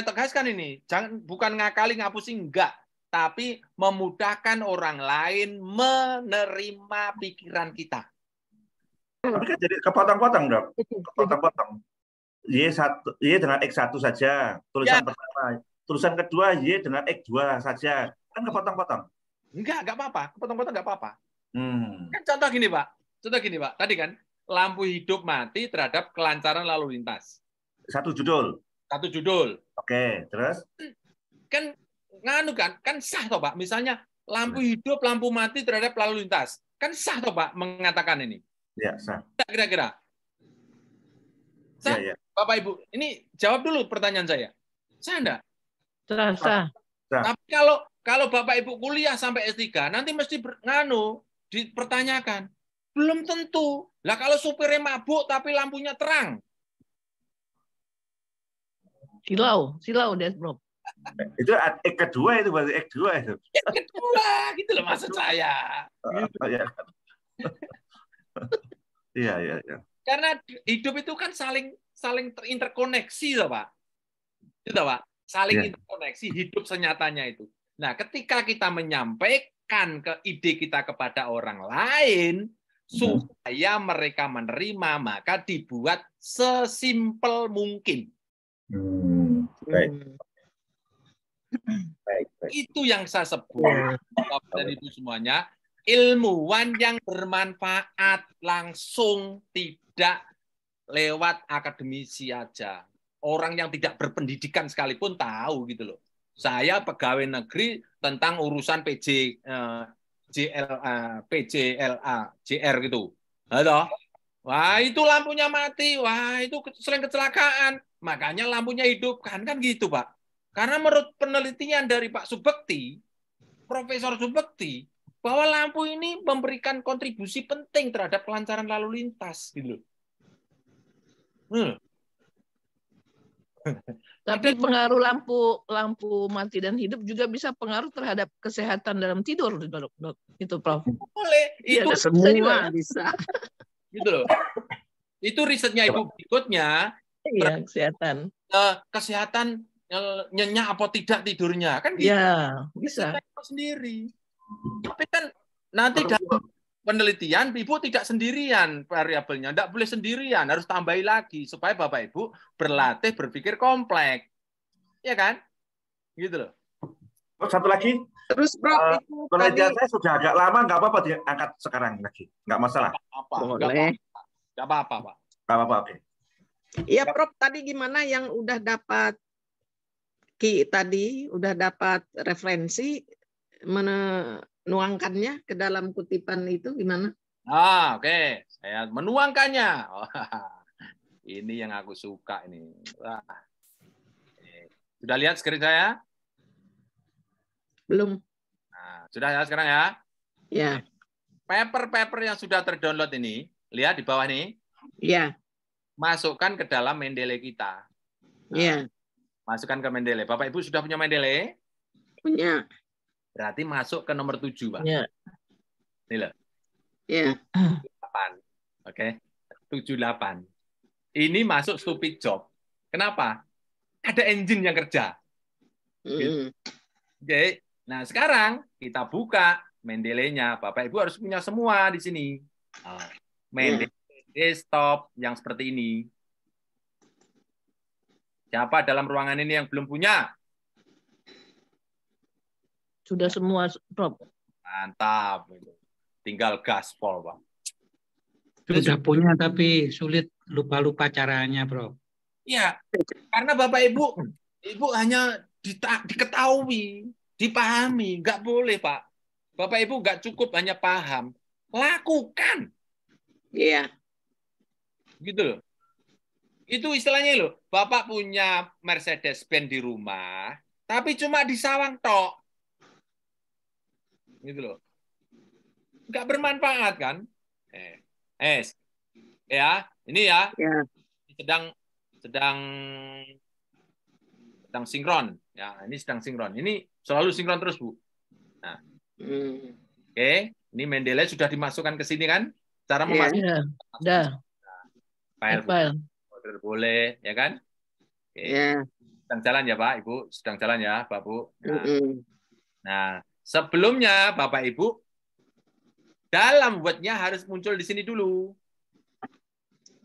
tegaskan ini, bukan ngakali, ngapusi, enggak, tapi memudahkan orang lain menerima pikiran kita. Tapi kan jadi kepotong-potong, Dok. Kepotong-potong. Y dengan X1 saja, tulisan pertama. Tulisan kedua Y dengan X2 saja. Kan kepotong-potong. Enggak apa-apa. Kepotong-potong enggak apa-apa. Kan contoh gini, Pak. Tadi kan lampu hidup mati terhadap kelancaran lalu lintas. Satu judul. Oke, terus? Kan sah toh, Pak. Misalnya lampu hidup, lampu mati terhadap lalu lintas. Kan sah toh, Pak, mengatakan ini. Ya, sah. Kira-kira. Sah? Ya. Bapak Ibu, ini jawab dulu pertanyaan saya. Sah enggak? Sah. Tapi kalau Bapak Ibu kuliah sampai S3, nanti mesti dipertanyakan. Belum tentu. Lah kalau supirnya mabuk tapi lampunya terang. Silau deh, Bro. Itu X kedua itu berarti X2 itu. X kedua gitu loh maksud saya. Iya. Karena hidup itu kan saling terinterkoneksi loh, Pak. Itu, Pak. Saling interkoneksi hidup senyatanya itu. Nah, ketika kita menyampaikan ide kita kepada orang lain supaya mereka menerima, maka dibuat sesimpel mungkin. Baik. Itu yang saya sebut, Bapak dan Ibu semuanya, ilmuwan yang bermanfaat langsung, tidak lewat akademisi aja. Orang yang tidak berpendidikan sekalipun tahu gitu loh. Saya pegawai negeri tentang urusan JR gitu. Halo. Wah, itu lampunya mati. Wah, itu sering kecelakaan. Makanya lampunya hidupkan kan gitu, Pak. Karena menurut penelitian dari Pak Subekti, Profesor Subekti, bahwa lampu ini memberikan kontribusi penting terhadap kelancaran lalu lintas gitu. Tapi pengaruh lampu mati dan hidup juga bisa pengaruh terhadap kesehatan dalam tidur, Dok. Itu, Prof. Boleh. Itu semua bisa. Gitu loh. Itu risetnya Ibu berikutnya. Iya, kesehatan nyenyak apa tidak tidurnya kan gitu. Iya, bisa. Sendiri. Tapi kan nanti dalam penelitian Ibu tidak sendirian variabelnya, tidak boleh sendirian, harus tambahi lagi supaya Bapak Ibu berlatih berpikir kompleks. Ya kan? Gitu loh. Satu lagi. Terus Prof, penelitian saya sudah agak lama, nggak apa-apa diangkat sekarang lagi. Nggak masalah. Boleh. Nggak apa-apa, Pak. Nggak apa-apa, oke. Iya, Prof, tadi gimana yang udah dapat tadi udah dapat referensi menuangkannya ke dalam kutipan itu gimana? Oke. Saya menuangkannya. Ini yang aku suka ini. Sudah lihat screen saya? Belum. Nah, sudah ya sekarang ya? Ya. Paper-paper yang sudah terdownload ini, lihat di bawah nih. Ya. Masukkan ke dalam Mendeley kita. Iya. Masukkan ke Mendeley. Bapak Ibu sudah punya Mendeley? Punya. Berarti masuk ke nomor 7, Pak. Iya. Ini loh. Iya. 8. Oke. 78. Ini masuk stupid job. Kenapa? Ada engine yang kerja. Gitu. Oke. Nah, sekarang kita buka Mendeley-nya. Bapak Ibu harus punya semua di sini. Mendeley desktop yang seperti ini. Siapa dalam ruangan ini yang belum punya? Sudah semua, Prof. Mantap. Tinggal gaspol, Pak. Sudah punya tapi sulit lupa-lupa caranya, Prof. Iya, karena Bapak Ibu hanya diketahui, dipahami. Nggak boleh, Pak. Bapak Ibu nggak cukup hanya paham. Lakukan. Iya. Gitu loh. Itu istilahnya loh, Bapak punya Mercedes-Benz di rumah, tapi cuma disawang tok. Gitu loh. nggak bermanfaat kan? Ya, ini ya, sedang sinkron. Ya, ini sedang sinkron. Ini selalu sinkron terus, Bu. Nah, oke, ini Mendeley sudah dimasukkan ke sini kan? Cara memasukkan. Sudah. File boleh, ya kan? Oke. Sedang jalan ya, Pak, Ibu. Sedang jalan ya, Pak, Bu. Nah, sebelumnya, Bapak, Ibu, dalam Word-nya harus muncul di sini dulu.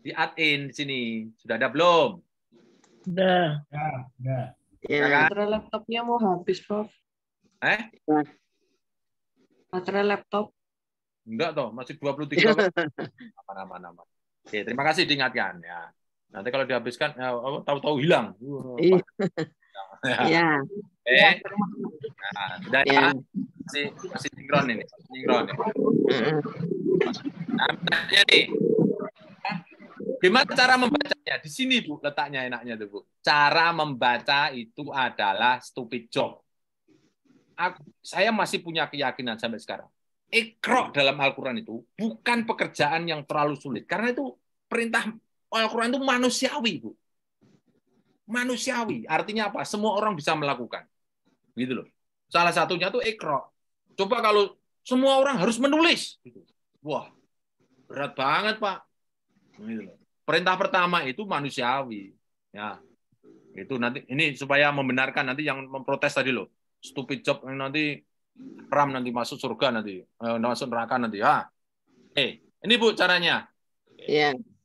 Di add-in di sini. Sudah ada belum? Sudah. Ya. Baterai laptopnya mau habis, Prof. Baterai laptop. Enggak toh, masih 23. Aman. Oke, terima kasih diingatkan ya. Nanti kalau dihabiskan tahu-tahu hilang. Iya. Nah, sudah ya. Masih sinkron ini. Sinkron ya. Nah, nih. Gimana cara membacanya? Di sini, Bu, letaknya enaknya tuh, Bu. Cara membaca itu adalah stupid job. Saya masih punya keyakinan sampai sekarang. Iqra dalam Al-Quran itu bukan pekerjaan yang terlalu sulit. Karena itu perintah Al-Quran itu manusiawi, Bu. Manusiawi. Artinya apa? Semua orang bisa melakukan. Gitu loh. Salah satunya itu Iqra. Coba kalau semua orang harus menulis. Wah, berat banget, Pak. Gitu loh. Perintah pertama itu manusiawi. Ya. Itu nanti ini supaya membenarkan nanti yang memprotes tadi loh. Stupid job nanti haram, nanti masuk surga nanti. Masuk neraka nanti. Ini Bu caranya.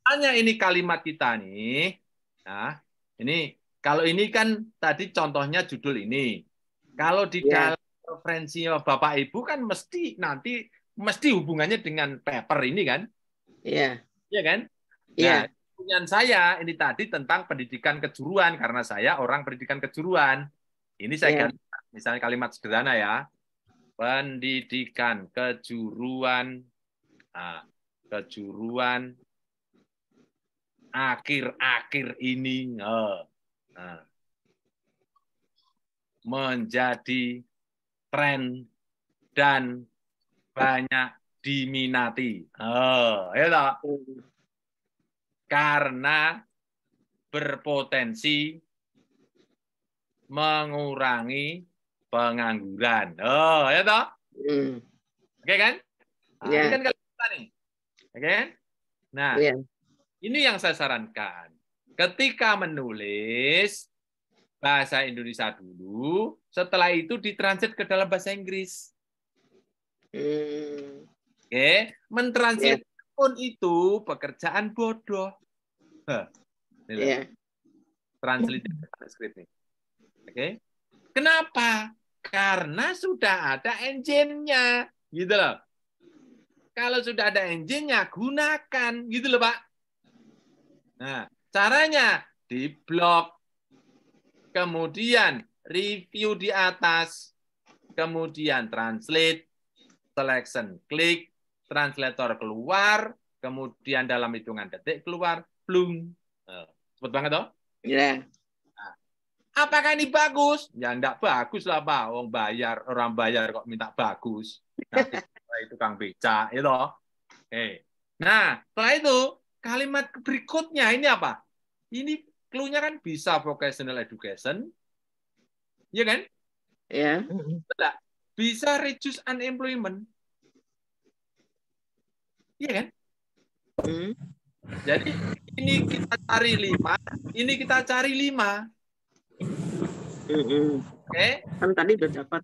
Hanya ini kalimat kita nih. Nah, ini kalau ini kan tadi contohnya judul ini. Kalau di referensi Bapak Ibu kan mesti hubungannya dengan paper ini kan? Iya. Iya kan? Nah, punya saya ini tadi tentang pendidikan kejuruan karena saya orang pendidikan kejuruan. Ini saya ganti misalnya kalimat sederhana ya. Pendidikan kejuruan. Nah, kejuruan akhir-akhir ini menjadi tren dan banyak diminati. Ya, karena berpotensi mengurangi pengangguran. Ya toh? Oke kan? Nah, ini kan kalimat nih. Oke kan? Nah, ini yang saya sarankan. Ketika menulis bahasa Indonesia dulu, setelah itu ditranslate ke dalam bahasa Inggris. Oke, mentranslate pun itu pekerjaan bodoh. Translate script nih. Oke. Kenapa? Karena sudah ada engine-nya, gitu loh. Kalau sudah ada engine-nya, gunakan, gitu loh, Pak. Nah, caranya di blok, kemudian review di atas, kemudian translate, selection, klik, translator keluar, kemudian dalam hitungan detik keluar, plung. Cepet banget toh? Iya. Nah, apakah ini bagus? Ya enggak bagus lah, Pak. Orang bayar kok minta bagus. Nanti itu Kang Beca, itu. Nah, setelah itu kalimat berikutnya ini apa? Ini clue-nya kan bisa vocational education, ya kan? Iya. Bisa reduce unemployment. Iya kan? Jadi ini kita cari 5, ini kita cari 5. Oke? Kan tadi udah dapat.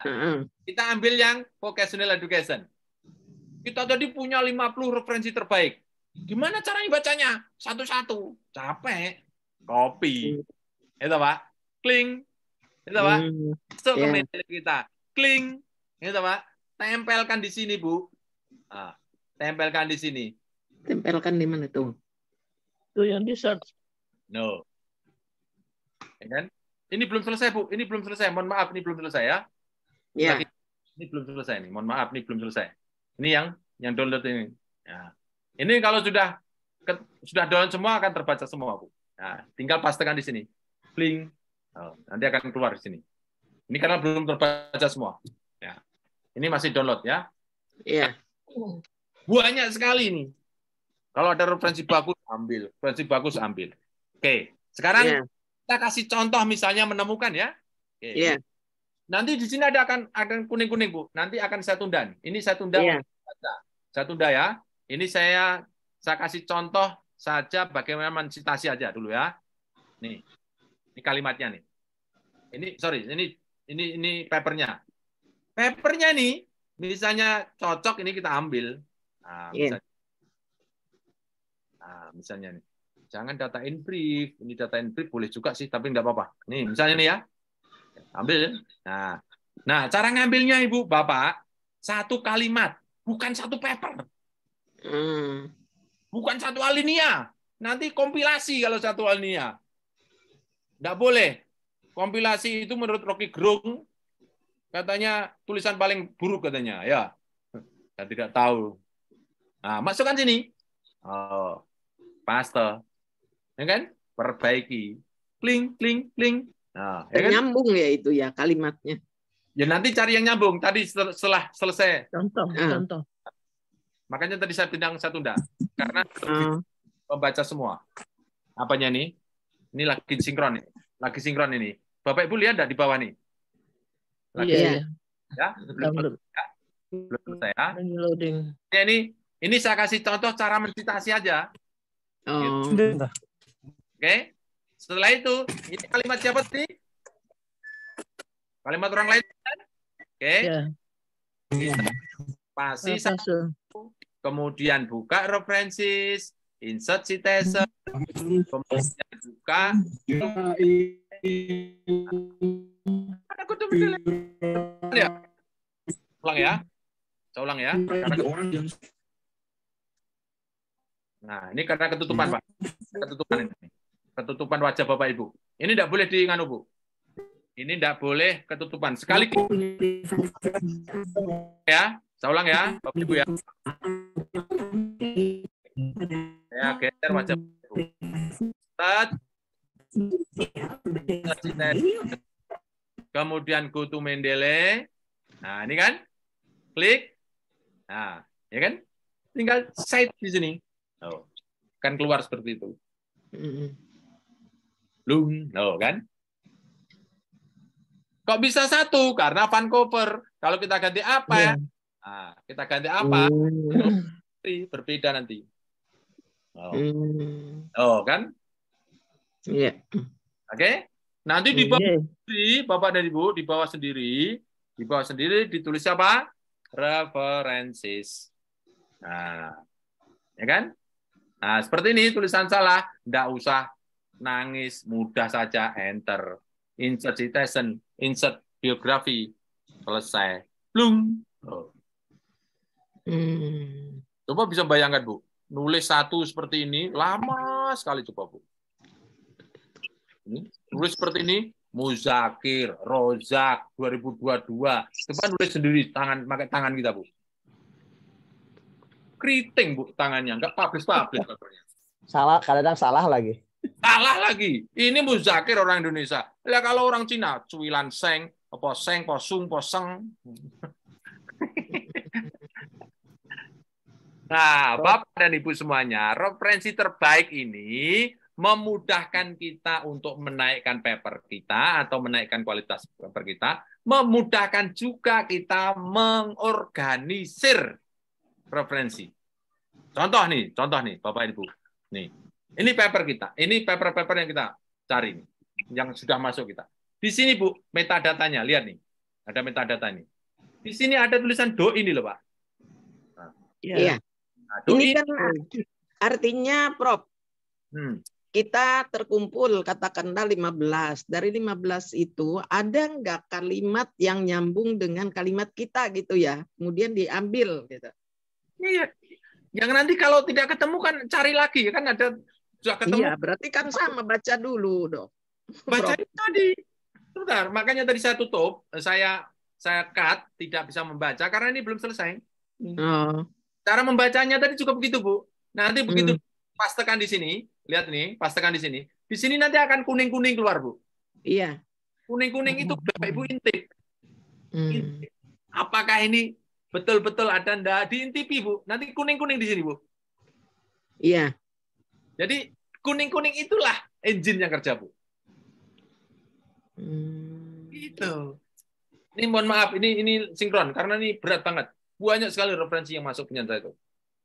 Kita ambil yang vocational education. Kita tadi punya 50 referensi terbaik. Gimana caranya bacanya? Satu-satu. Capek. Copy. Itu, Pak. Kling. Itu, Pak. Masuk ke media kita. Kling. Itu, Pak. Tempelkan di sini, Bu. Nah, tempelkan di sini. Tempelkan di mana tuh? Itu yang di search. No. Ya kan? Ini belum selesai, Bu. Ini belum selesai. Mohon maaf, ini belum selesai ya. Ya. Ini belum selesai nih. Mohon maaf, ini belum selesai. Ini yang download ini. Ya. Ini kalau sudah download semua akan terbaca semua, Bu. Nah, tinggal pastekan di sini. Bling. Nanti akan keluar di sini. Ini karena belum terbaca semua. Ya. Ini masih download ya. Iya. Banyak sekali nih. Kalau ada referensi bagus, ambil. Referensi bagus, ambil. Oke, sekarang kita kasih contoh misalnya menemukan ya. Oke. Nanti di sini akan kuning-kuning, Bu. Nanti akan saya tunda. Ini saya tunda. Saya tunda ya. Ini saya kasih contoh saja bagaimana mensitasi aja dulu ya. Nih. Ini kalimatnya nih. Ini papernya. Papernya nih, misalnya cocok ini kita ambil. Misalnya nih. Jangan data in brief. Ini data in brief boleh juga sih, tapi nggak apa-apa. Nih, misalnya nih ya. Ambil. Nah, cara ngambilnya Ibu, Bapak, satu kalimat, bukan satu paper. Bukan satu alinea. Nanti kompilasi kalau satu alinea. Nggak boleh. Kompilasi itu menurut Rocky Gerung, katanya tulisan paling buruk katanya. Ya, saya tidak tahu. Nah, masukkan sini. Paste. Ya kan? Perbaiki. Kling, kling, kling. Nah, ya kan? Nyambung ya itu ya kalimatnya. Ya nanti cari yang nyambung. Tadi setelah selesai. Contoh. Makanya tadi saya tunda. Karena membaca semua. Apanya nih? Ini lagi sinkron nih. Lagi sinkron ini. Bapak Ibu lihat enggak di bawah nih? Iya. Ya, belum selesai ya. Loading. Ya, ini saya kasih contoh cara mensitasi aja. Gitu. Oke. Setelah itu, ini kalimat siapa sih? Kalimat orang lain. Oke. Pasti satu. Kemudian buka references, insert citation, kemudian buka. Ulang ya. Saya ulang ya. Nah, ini karena ketutupan, Pak. Ketutupan ini. Ketutupan wajah Bapak Ibu. Ini tidak boleh diinganu, Bu. Ini tidak boleh ketutupan. Sekali. Ya, saya ulang ya, Bapak Ibu ya. Ya, geser wajah Bapak Ibu. Kemudian go to Mendeley. Nah, ini kan. Klik. Nah, ya kan? Tinggal cite di sini. Kan keluar seperti itu. Kan? Kok bisa satu? Karena Vancouver. Kalau kita ganti apa ya? Nah, kita ganti apa? Berbeda nanti. Kan? Iya. Oke. Nanti di bawah sendiri, Bapak dan Ibu, di bawah sendiri ditulis apa? References. Nah, ya kan? Nah, seperti ini tulisan salah, enggak usah nangis, mudah saja enter. Insert citation, insert biografi, selesai. Blung. Coba bisa bayangkan, Bu. Nulis satu seperti ini, lama sekali coba, Bu. Nulis seperti ini, Muzakir, Rozak, 2022. Coba nulis sendiri, pakai tangan kita, Bu. Keriting, Bu, tangannya. Enggak publish. Salah, kadang salah lagi. Salah lagi. Ini Muzakir orang Indonesia. Ya kalau orang Cina, Cuilan Seng, apa Seng, Posung, Poseng. Nah, Bapak dan Ibu semuanya, referensi terbaik ini memudahkan kita untuk menaikkan paper kita atau menaikkan kualitas paper kita, memudahkan juga kita mengorganisir referensi. Contoh nih, Bapak Ibu. Nih, ini paper kita. Ini paper-paper yang kita cari nih, yang sudah masuk kita. Di sini, Bu, metadatanya. Lihat nih. Ada metadata ini. Di sini ada tulisan do ini loh, Pak. Iya. Nah, ini kan artinya, Prof. Kita terkumpul katakanlah 15. Dari 15 itu ada nggak kalimat yang nyambung dengan kalimat kita gitu ya. Kemudian diambil gitu. Iya. Yang nanti kalau tidak ketemu kan cari lagi kan ada sudah ketemu. Iya, berarti kan sama baca dulu dong. Baca tadi. Sebentar, makanya tadi saya tutup, saya cut, tidak bisa membaca karena ini belum selesai. Cara membacanya tadi juga begitu, Bu. Nanti begitu pastekan di sini, lihat nih, pastekan di sini. Di sini nanti akan kuning-kuning keluar, Bu. Iya. Kuning-kuning itu Bapak Ibu intip. Apakah ini betul-betul ada ndak diintipi, Bu. Nanti kuning-kuning di sini, Bu. Iya. Jadi kuning-kuning itulah engine yang kerja, Bu. Gitu. Ini mohon maaf, ini sinkron karena ini berat banget. Banyak sekali referensi yang masuk punya saya itu.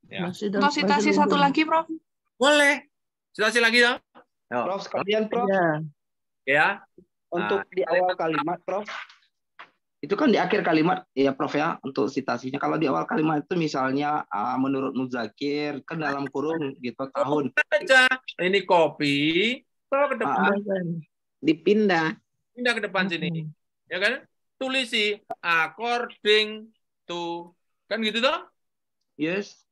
Ya. Mau citasi satu lagi, Prof? Boleh. Citasi lagi ya. Prof, sekalian, Prof. Ya. Untuk di awal kalimat, Prof. Itu kan di akhir kalimat, ya Prof ya, untuk citasinya. Kalau di awal kalimat itu misalnya, menurut Muzakir, kan dalam kurung gitu, tahun. Aja. Ini kopi, bawa ke depan. Dipindah. Pindah ke depan sini. Ya kan? Tulisi according to. Kan gitu toh? Yes.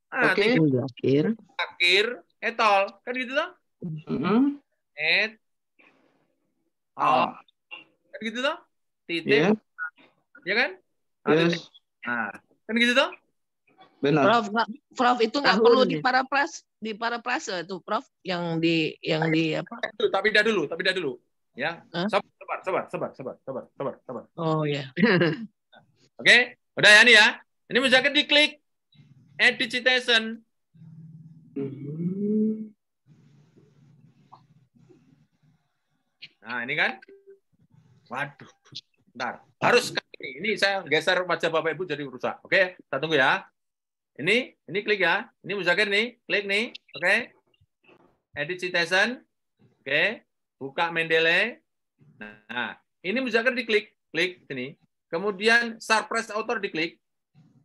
Oke. Akhir, etol. Kan gitu toh? Kan gitu toh? Titik. Ya kan? Yes. Nah, kan gitu toh? Benar. Prof itu nggak perlu di parafrase itu, Prof, yang di apa? Tapi dah dulu. Ya. Sabar. Oh ya. Oke, udah ya nih ya. Ini Muzakir diklik edit citation. Nah, ini kan. Waduh. Bentar. Harus ini saya geser wajah Bapak Ibu jadi rusak. Oke, kita tunggu ya. Ini klik ya. Ini Muzakir nih, klik nih. Oke. Edit citation. Oke. Buka Mendeley. Nah, ini Muzakir diklik, klik sini. Kemudian Surprise Author diklik.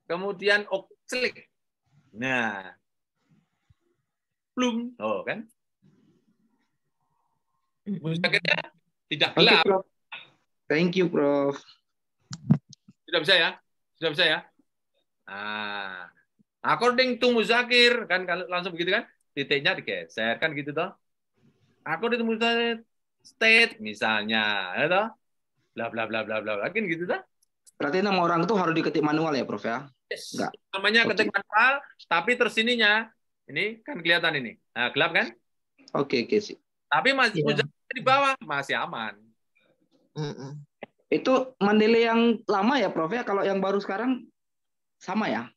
Kemudian klik. Nah. Belum. Oh, kan? Muzakirnya tidak gelap. Okay, thank you, Prof. Sudah bisa ya? Sudah bisa ya? Nah, according to Muzakir, kan langsung begitu kan? Titiknya digeser, kan gitu toh? According to Muzakir, state misalnya, ya toh? Bla bla bla bla bla, kan gitu toh? Berarti nama orang itu harus diketik manual ya, Prof ya? Yes. Enggak. Namanya ketik manual, tapi tersininya ini kan kelihatan ini. Nah, gelap kan? Oke sih. Tapi masih Muzakir di bawah, masih aman. Itu Mendeley yang lama ya, Prof ya? Kalau yang baru sekarang sama ya?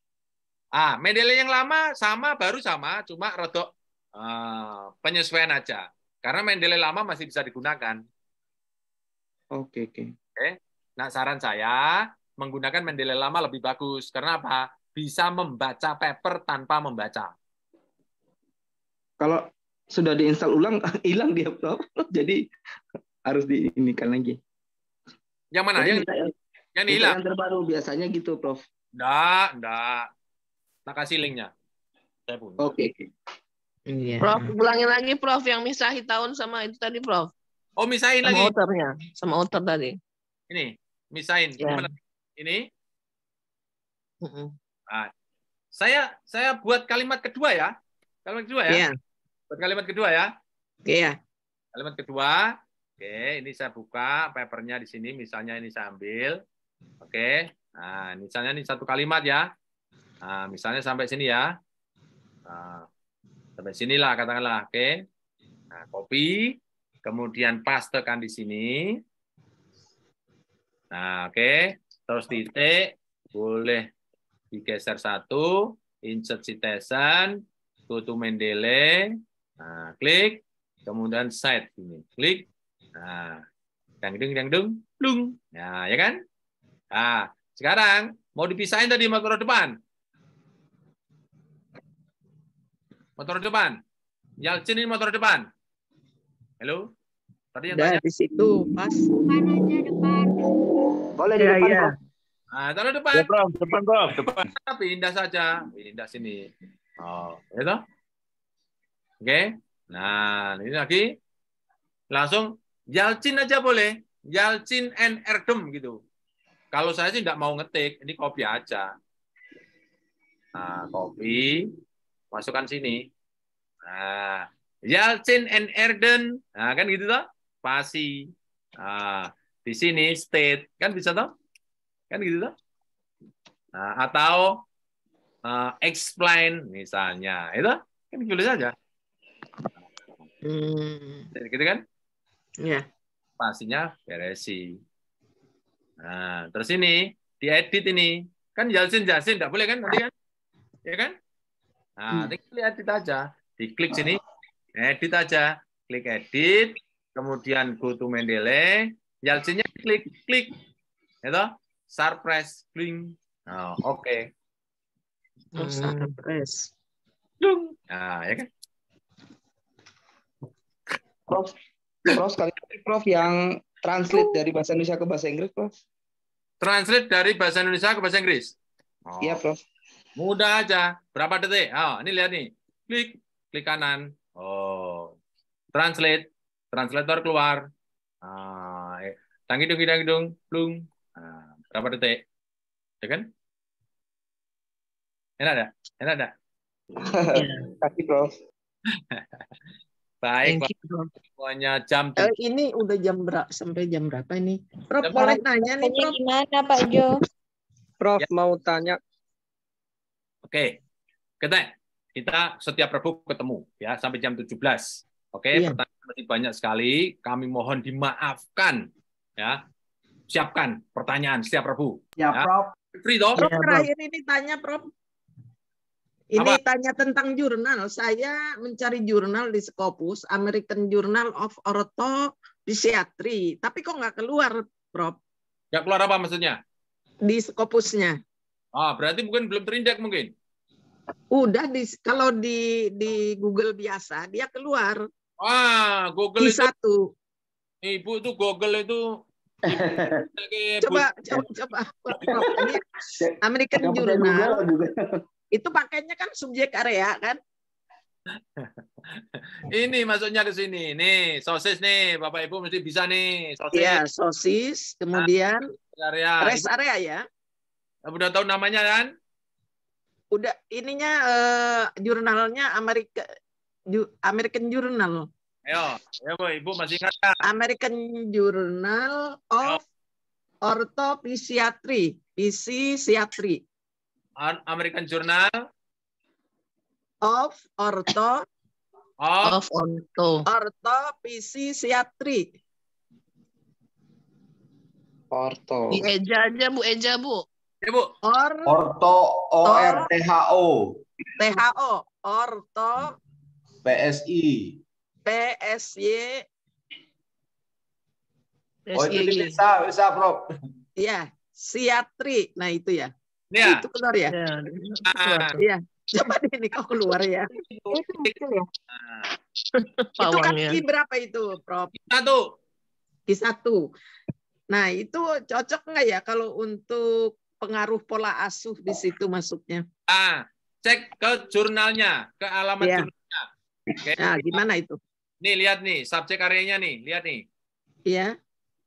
Mendeley yang lama sama, baru sama, cuma rodok penyesuaian aja. Karena Mendeley lama masih bisa digunakan. Oke. Nah, saran saya menggunakan Mendeley lama lebih bagus. Karena apa? Bisa membaca paper tanpa membaca. Kalau sudah diinstal ulang, hilang dia, Prof. Jadi harus diinikan lagi. Yang mana? Yang hilang? Yang terbaru biasanya gitu, Prof. Enggak. Tak kasih linknya. Saya punya. Oke. Iya. Prof, ulangin lagi, Prof, yang misahi tahun sama itu tadi, Prof. Oh, misahin sama lagi. Autornya, sama author tadi. Ini, misahin. Ya. Ini. Nah, saya buat kalimat kedua ya. Kalimat kedua ya. Iya. Buat kalimat kedua ya. Iya. Kalimat kedua. Oke, ini saya buka papernya di sini. Misalnya ini saya ambil. Oke. Nah, misalnya ini satu kalimat ya. Nah, misalnya sampai sini ya. Nah, sampai sinilah katakanlah. Oke. Nah, copy. Kemudian pastekan di sini. Nah, oke. Terus titik. Boleh digeser satu. Insert citation. Go to Mendeley. Nah, klik. Kemudian set ini. Klik. Nah, dang-dung, lung. Nah, ya kan? Nah, sekarang mau dipisahin tadi motor depan. Motor depan. Yalcin ini motor depan. Halo? Tadi yang tanya. Di situ, pas. Depan aja, depan. Boleh di depan, Prof. Nah, taruh depan. Ya, Prof. Depan. Pindah saja. Pindah sini. Oh, itu. Oke. Nah, ini lagi. Langsung Yalcin aja boleh. Yalcin and Erdem gitu. Kalau saya sih tidak mau ngetik, ini copy aja. Nah, copy, masukkan sini. Nah, Yalcin and Erden, nah kan gitu toh? Pasi. Nah, di sini state, kan bisa toh? Kan gitu toh? Nah, atau explain misalnya, itu kan tulis saja. Gitu kan? Iya. Pastinya beresi. Nah, terus ini diedit ini. Kan Yalsin enggak boleh kan nanti kan? Ya kan? Nah, tinggal edit aja. Diklik sini, edit aja. Klik edit, kemudian go to Mendeley, Yalsinnya klik. Itu surprise, klik. Oh, oke. Surprise. Nah, ya kan? Prof, sekali lagi Prof yang translate dari bahasa Indonesia ke bahasa Inggris, Prof. Translate dari bahasa Indonesia ke bahasa Inggris. Iya, Prof. Mudah aja. Berapa detik? Oh, ini lihat nih. Klik kanan. Oh. Translate. Translator keluar. Tangidung, plung. Berapa detik? Ya kan? Enak ada? Kasih, Prof. Baik, semuanya jam. Ini udah jam berapa? Sampai jam berapa ini? Prof, boleh nanya nih, Prof. Gimana, Pak Jo? Prof, mau tanya. Oke. Kita setiap Rabu ketemu ya sampai jam 17. Oke, pertanyaan masih banyak sekali. Kami mohon dimaafkan ya. Siapkan pertanyaan setiap Rabu. Ya, Prof. Free dong. Prof, terakhir ini tanya, Prof. Ini tanya tentang jurnal. Saya mencari jurnal di Scopus, American Journal of Orthopsychiatry. Tapi kok nggak keluar, Prof? Nggak keluar apa maksudnya? Di Scopusnya. Berarti mungkin belum terindeks mungkin. Udah kalau di Google biasa dia keluar. Google itu satu. Ibu tuh Google itu. coba. Ini American Journal. Itu pakainya kan subjek area kan? Ini masuknya ke sini. Nih, sosis nih. Bapak Ibu mesti bisa nih. Sosis. Iya, sosis. Kemudian rest area ya. Udah tahu namanya kan? Udah, ininya jurnalnya American Journal. Ayo, ya Bu, Ibu masih ingat kan? American Journal of Orthopsychiatry. Psychiatry. American Journal of Orthopsychiatry. Orto. Di Eja aja Bu, Eja Bu. Ya Bu. Orto ORTHO. THO. Orto. PSI. PSY. Oh itu bisa Prof. Iya, Psychiatry. Nah itu ya. Ya. Itu keluar ya? Iya. Coba ini kok keluar ya. Itu ya. Itu kan I berapa itu, Prof? I1. Nah, itu cocok nggak ya kalau untuk pengaruh pola asuh di situ masuknya? Cek ke jurnalnya, ke alamat jurnalnya. Oke. Nah, gimana itu? Nih, lihat nih, subjek areanya nih, lihat nih. Iya.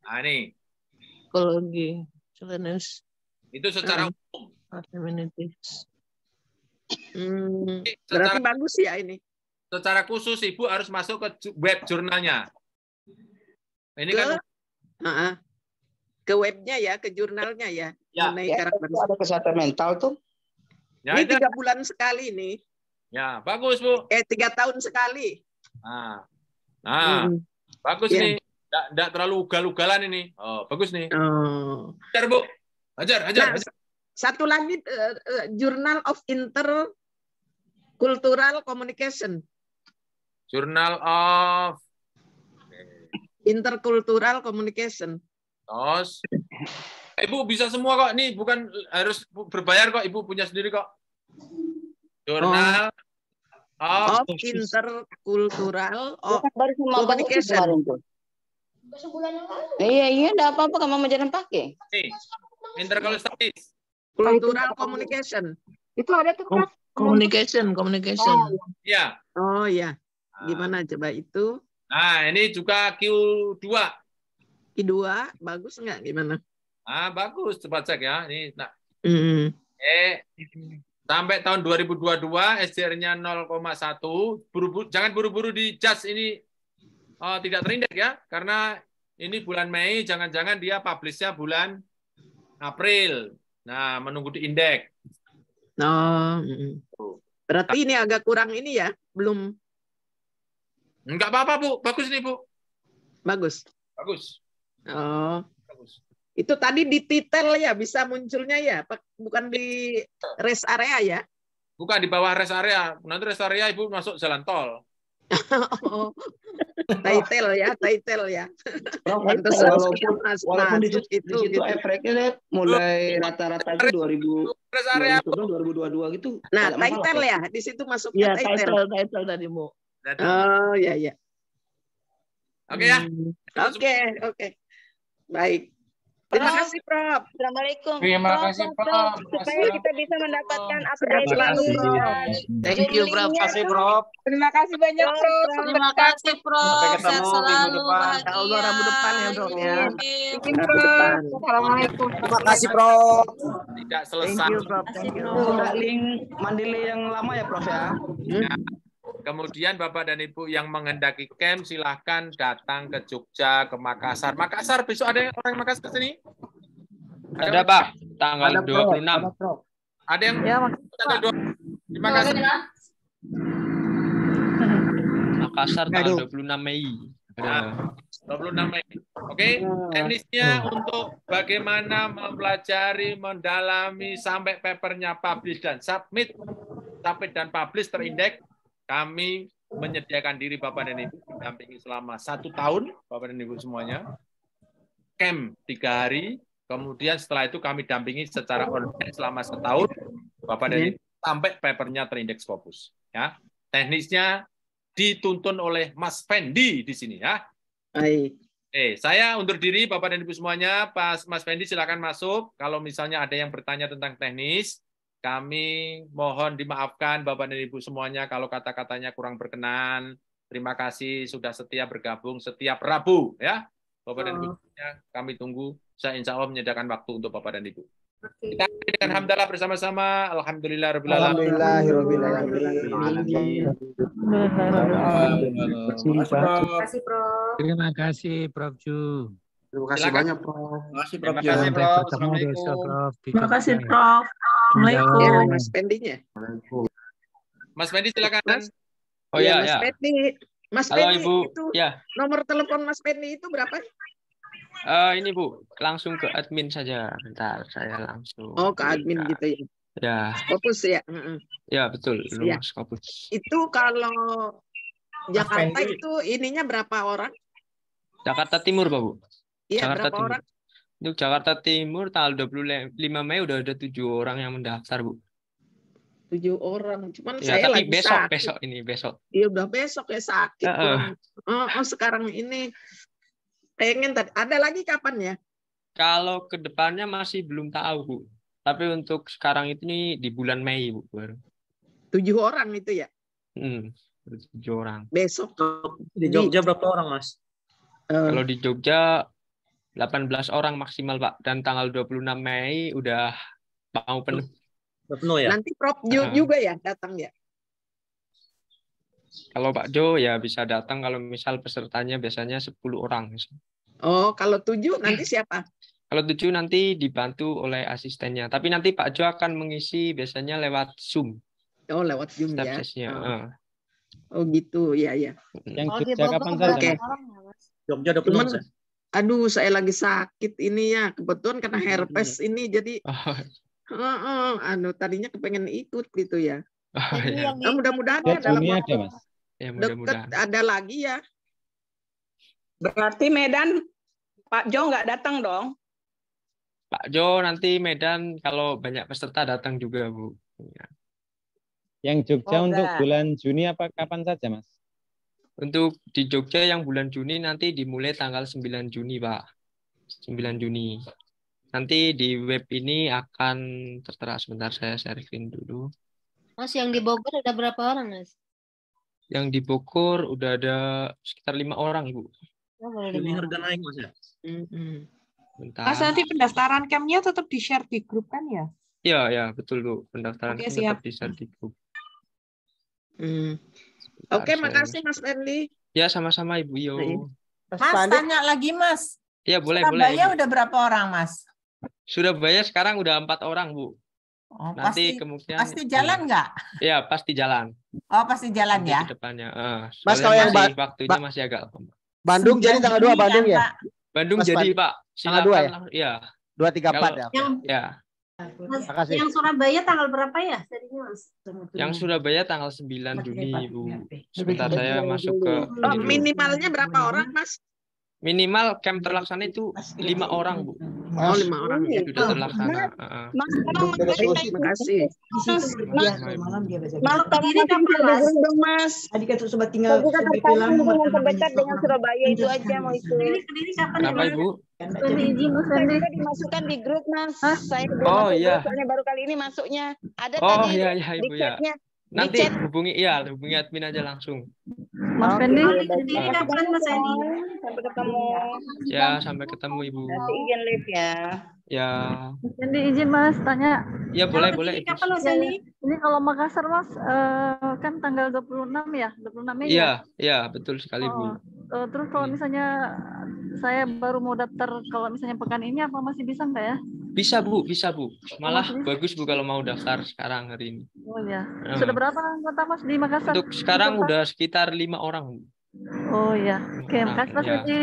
Nah, nih. Psikologi, klinis. Itu secara umum. Berarti bagus ya ini. Secara khusus Ibu harus masuk ke web jurnalnya. Ini kan ke webnya ya, ke jurnalnya ya. Mengenai karakter. Ada kesehatan mental tuh. Ya, ini 3 bulan sekali nih. Ya, bagus Bu. 3 tahun sekali. Bagus nih. Nggak terlalu ugal-ugalan ini. Oh, bagus nih. Ajar Bu. Ajar. Satu lagi Journal of Intercultural Communication. Journal of Intercultural Communication. Terus, Ibu bisa semua kok. Nih bukan harus berbayar kok. Ibu punya sendiri kok. Journal of Intercultural Communication. Sebulan yang lalu. Iya, enggak apa-apa kalau Mama jangan pakai. Intercultural Studies. Cultural Communication. Itu ada tuh, Prof. Communication. Iya. Oh ya. Gimana coba itu? Nah, ini juga Q2. Q2 bagus nggak gimana? Bagus, coba cek ya. Ini sampai tahun 2022 SDR-nya 0,1. Jangan buru-buru di judge ini tidak terindeks ya, karena ini bulan Mei, jangan-jangan dia publish-nya bulan April. Nah, menunggu di indeks. Berarti ini agak kurang ini ya, belum. Enggak apa-apa Bu, bagus nih Bu. Bagus. Bagus. Bagus. Itu tadi di titel ya bisa munculnya ya, bukan di rest area ya? Bukan di bawah rest area. Nanti rest area Ibu masuk jalan tol. Title ya, title ya. Walaupun di situ efeknya mulai rata-rata itu 2022 gitu. Nah, title ya, di situ masuknya title. Title tadi mau. Oh ya ya. Oke ya. Oke. Baik. Terima kasih, Prof. Assalamualaikum. Terima kasih, Prof. Supaya kita bisa mendapatkan update selalu. Thank you, Prof. Terima kasih, Prof. Terima kasih banyak, Prof. Terima kasih, Prof. Sampai ketemu Sehat selalu, minggu depan. bahagia. Rabu depan ya, Prof ya. Assalamualaikum. Terima kasih, Prof. Tidak selesai. Thank you. Link mandiri yang lama ya, Prof ya. Ya. Kemudian Bapak dan Ibu yang menghendaki camp silahkan datang ke Jogja, ke Makassar. Makassar besok ada orang Makassar sini? Ada Pak, tanggal 26. Ada yang tanggal 26 di Makassar? Makassar tanggal 26 Mei. Nah, 26 Mei. Oke, teknisnya untuk bagaimana mempelajari, mendalami sampai papernya publish dan submit, dan publish terindeks. Kami menyediakan diri Bapak dan Ibu mendampingi selama 1 tahun, Bapak dan Ibu semuanya. Camp 3 hari, kemudian setelah itu kami dampingi secara online selama 1 tahun, Bapak dan Ibu, sampai papernya terindeks Scopus. Ya. Teknisnya dituntun oleh Mas Fendi di sini ya. Baik. Saya undur diri Bapak dan Ibu semuanya. Mas Fendi silakan masuk. Kalau misalnya ada yang bertanya tentang teknis, kami mohon dimaafkan Bapak dan Ibu semuanya kalau kata-katanya kurang berkenan. Terima kasih sudah setia bergabung setiap Rabu ya. Bapak dan Ibu semuanya, kami tunggu. Saya insya Allah menyediakan waktu untuk Bapak dan Ibu. Kita dengan hamdalah bersama-sama. Alhamdulillahirabbil alamin. Terima kasih Prof Ju. Terima kasih banyak, Prof. Terima kasih, Prof. Terima kasih, Prof. Assalamualaikum. Mas Pendinya. Mas Fendi silakan. Oh ya, Mas Fendi. Mas Halo Fendi Ibu. itu Ya. nomor telepon Mas Fendi itu berapa? Ini Bu, langsung ke admin saja. Bentar, saya langsung. Oh, ke admin gitu ya. Ya. Scopus ya. Ya, betul. Ya. Scopus. Itu kalau Jakarta itu ininya berapa orang? Jakarta Timur, Pak Bu. Iya, Jakarta berapa Timur. orang? Untuk Jakarta Timur tanggal 25 Mei udah ada 7 orang yang mendaftar, Bu. 7 orang. Cuman Ya, saya tapi lagi sakit. besok. Iya, udah besok ya sakit. Sekarang ini pengen tadi. Ada lagi kapan ya? Kalau ke depannya masih belum tahu, Bu. Tapi untuk sekarang ini di bulan Mei, Bu, baru. 7 orang itu ya? 7 orang. Besok. Di Jogja berapa orang, Mas? Kalau di Jogja 18 orang maksimal, Pak. Dan tanggal 26 Mei udah mau penuh. Penuh ya? Nanti Prof juga ya datang ya? Kalau Pak Jo ya bisa datang kalau misal pesertanya biasanya 10 orang. Oh, kalau 7 nanti siapa? Kalau 7 nanti dibantu oleh asistennya. Tapi nanti Pak Jo akan mengisi biasanya lewat Zoom. Oh, lewat Zoom ya. Oh gitu, ya. Yang Jogja kapan saja? Jogja 20 aduh, saya lagi sakit ini ya. Kebetulan karena herpes ini jadi tadinya kepengen ikut gitu ya. Mudah-mudahan ya dalam waktu dekat ada lagi ya. Berarti Medan Pak Jo nggak datang dong? Pak Jo nanti Medan kalau banyak peserta datang juga, Bu. Yang Jogja untuk bulan Juni apa kapan saja, Mas? Untuk di Jogja yang bulan Juni nanti dimulai tanggal 9 Juni, Pak. 9 Juni. Nanti di web ini akan tertera. Sebentar saya sharing dulu. Mas, yang di Bogor ada berapa orang, Mas? Yang di Bogor udah ada sekitar 5 orang, Ibu. Ini harga naik, Mas ya? Bentar. Mas, nanti pendaftaran campnya tetap di-share di grup kan ya? Iya, betul, Bu. Pendaftaran tetap di-share di grup. Oke, makasih Mas Fendi. Ya, sama-sama Ibu Yo. Mas, tanya lagi, Mas. Ya, boleh. Surabaya udah berapa orang, Mas? Surabaya sekarang udah 4 orang, Bu. Oh, nanti kemungkinan pasti jalan nggak? Ya, pasti jalan. Oh, pasti jalan ya. Ke depannya. Mas, kalau yang waktunya masih agak Bandung jadi tanggal 2 Bandung ya? Bandung Mas jadi Fadli. Pak. Tanggal 2 ya? Silakan. Ya. 2, 3, 4 ya. Ya. Mas, Terima kasih. yang Surabaya tanggal berapa ya jadinya Mas? Yang Surabaya tanggal 9 Juni, Bu. Sebentar saya masuk ke Oh, ini dulu. minimalnya berapa orang, Mas? Minimal camp terlaksana itu 5 orang, Bu. Oh, 5 orang ya. Sudah terlaksana. Mas, tolong Terima kasih. Kalau Kediri kapan Mas? Mas. Tadi kan coba tinggal Saya juga CBP tertarik lama dengan pertama terdekat dengan Surabaya itu aja mau ikut. Kediri kapan ya Kenapa, Mas? Ibu? Izin Mas Fendi. Tadi dimasukkan di grup Mas. Saya belum Oh, masuk iya. grup, soalnya baru kali ini masuknya. Ada Oh, tadi iya, di Ibu ya. chatnya. Nanti chat. hubungi admin aja langsung. Mas Fendi. Kediri kapan Mas Fendi? Sampai ketemu. Ya, sampai ketemu, Ibu. Nanti izin live ya. Ya. Mas Fendi izin Mas tanya. Ya, boleh. Kapan Mas Fendi? Ini kalau Makassar Mas kan tanggal 26 ya, 26 Mei ya? Iya, betul sekali, Bu. Terus kalau misalnya saya baru mau daftar, kalau misalnya pekan ini apa masih bisa nggak ya? Bisa, Bu. Malah bagus, Bu, kalau mau daftar sekarang hari ini. Oh ya. Sudah berapa anggota Mas di Makassar? Untuk sekarang udah sekitar 5 orang, Bu. Oh ya. Oke, makasih Mas Ya. Fendi.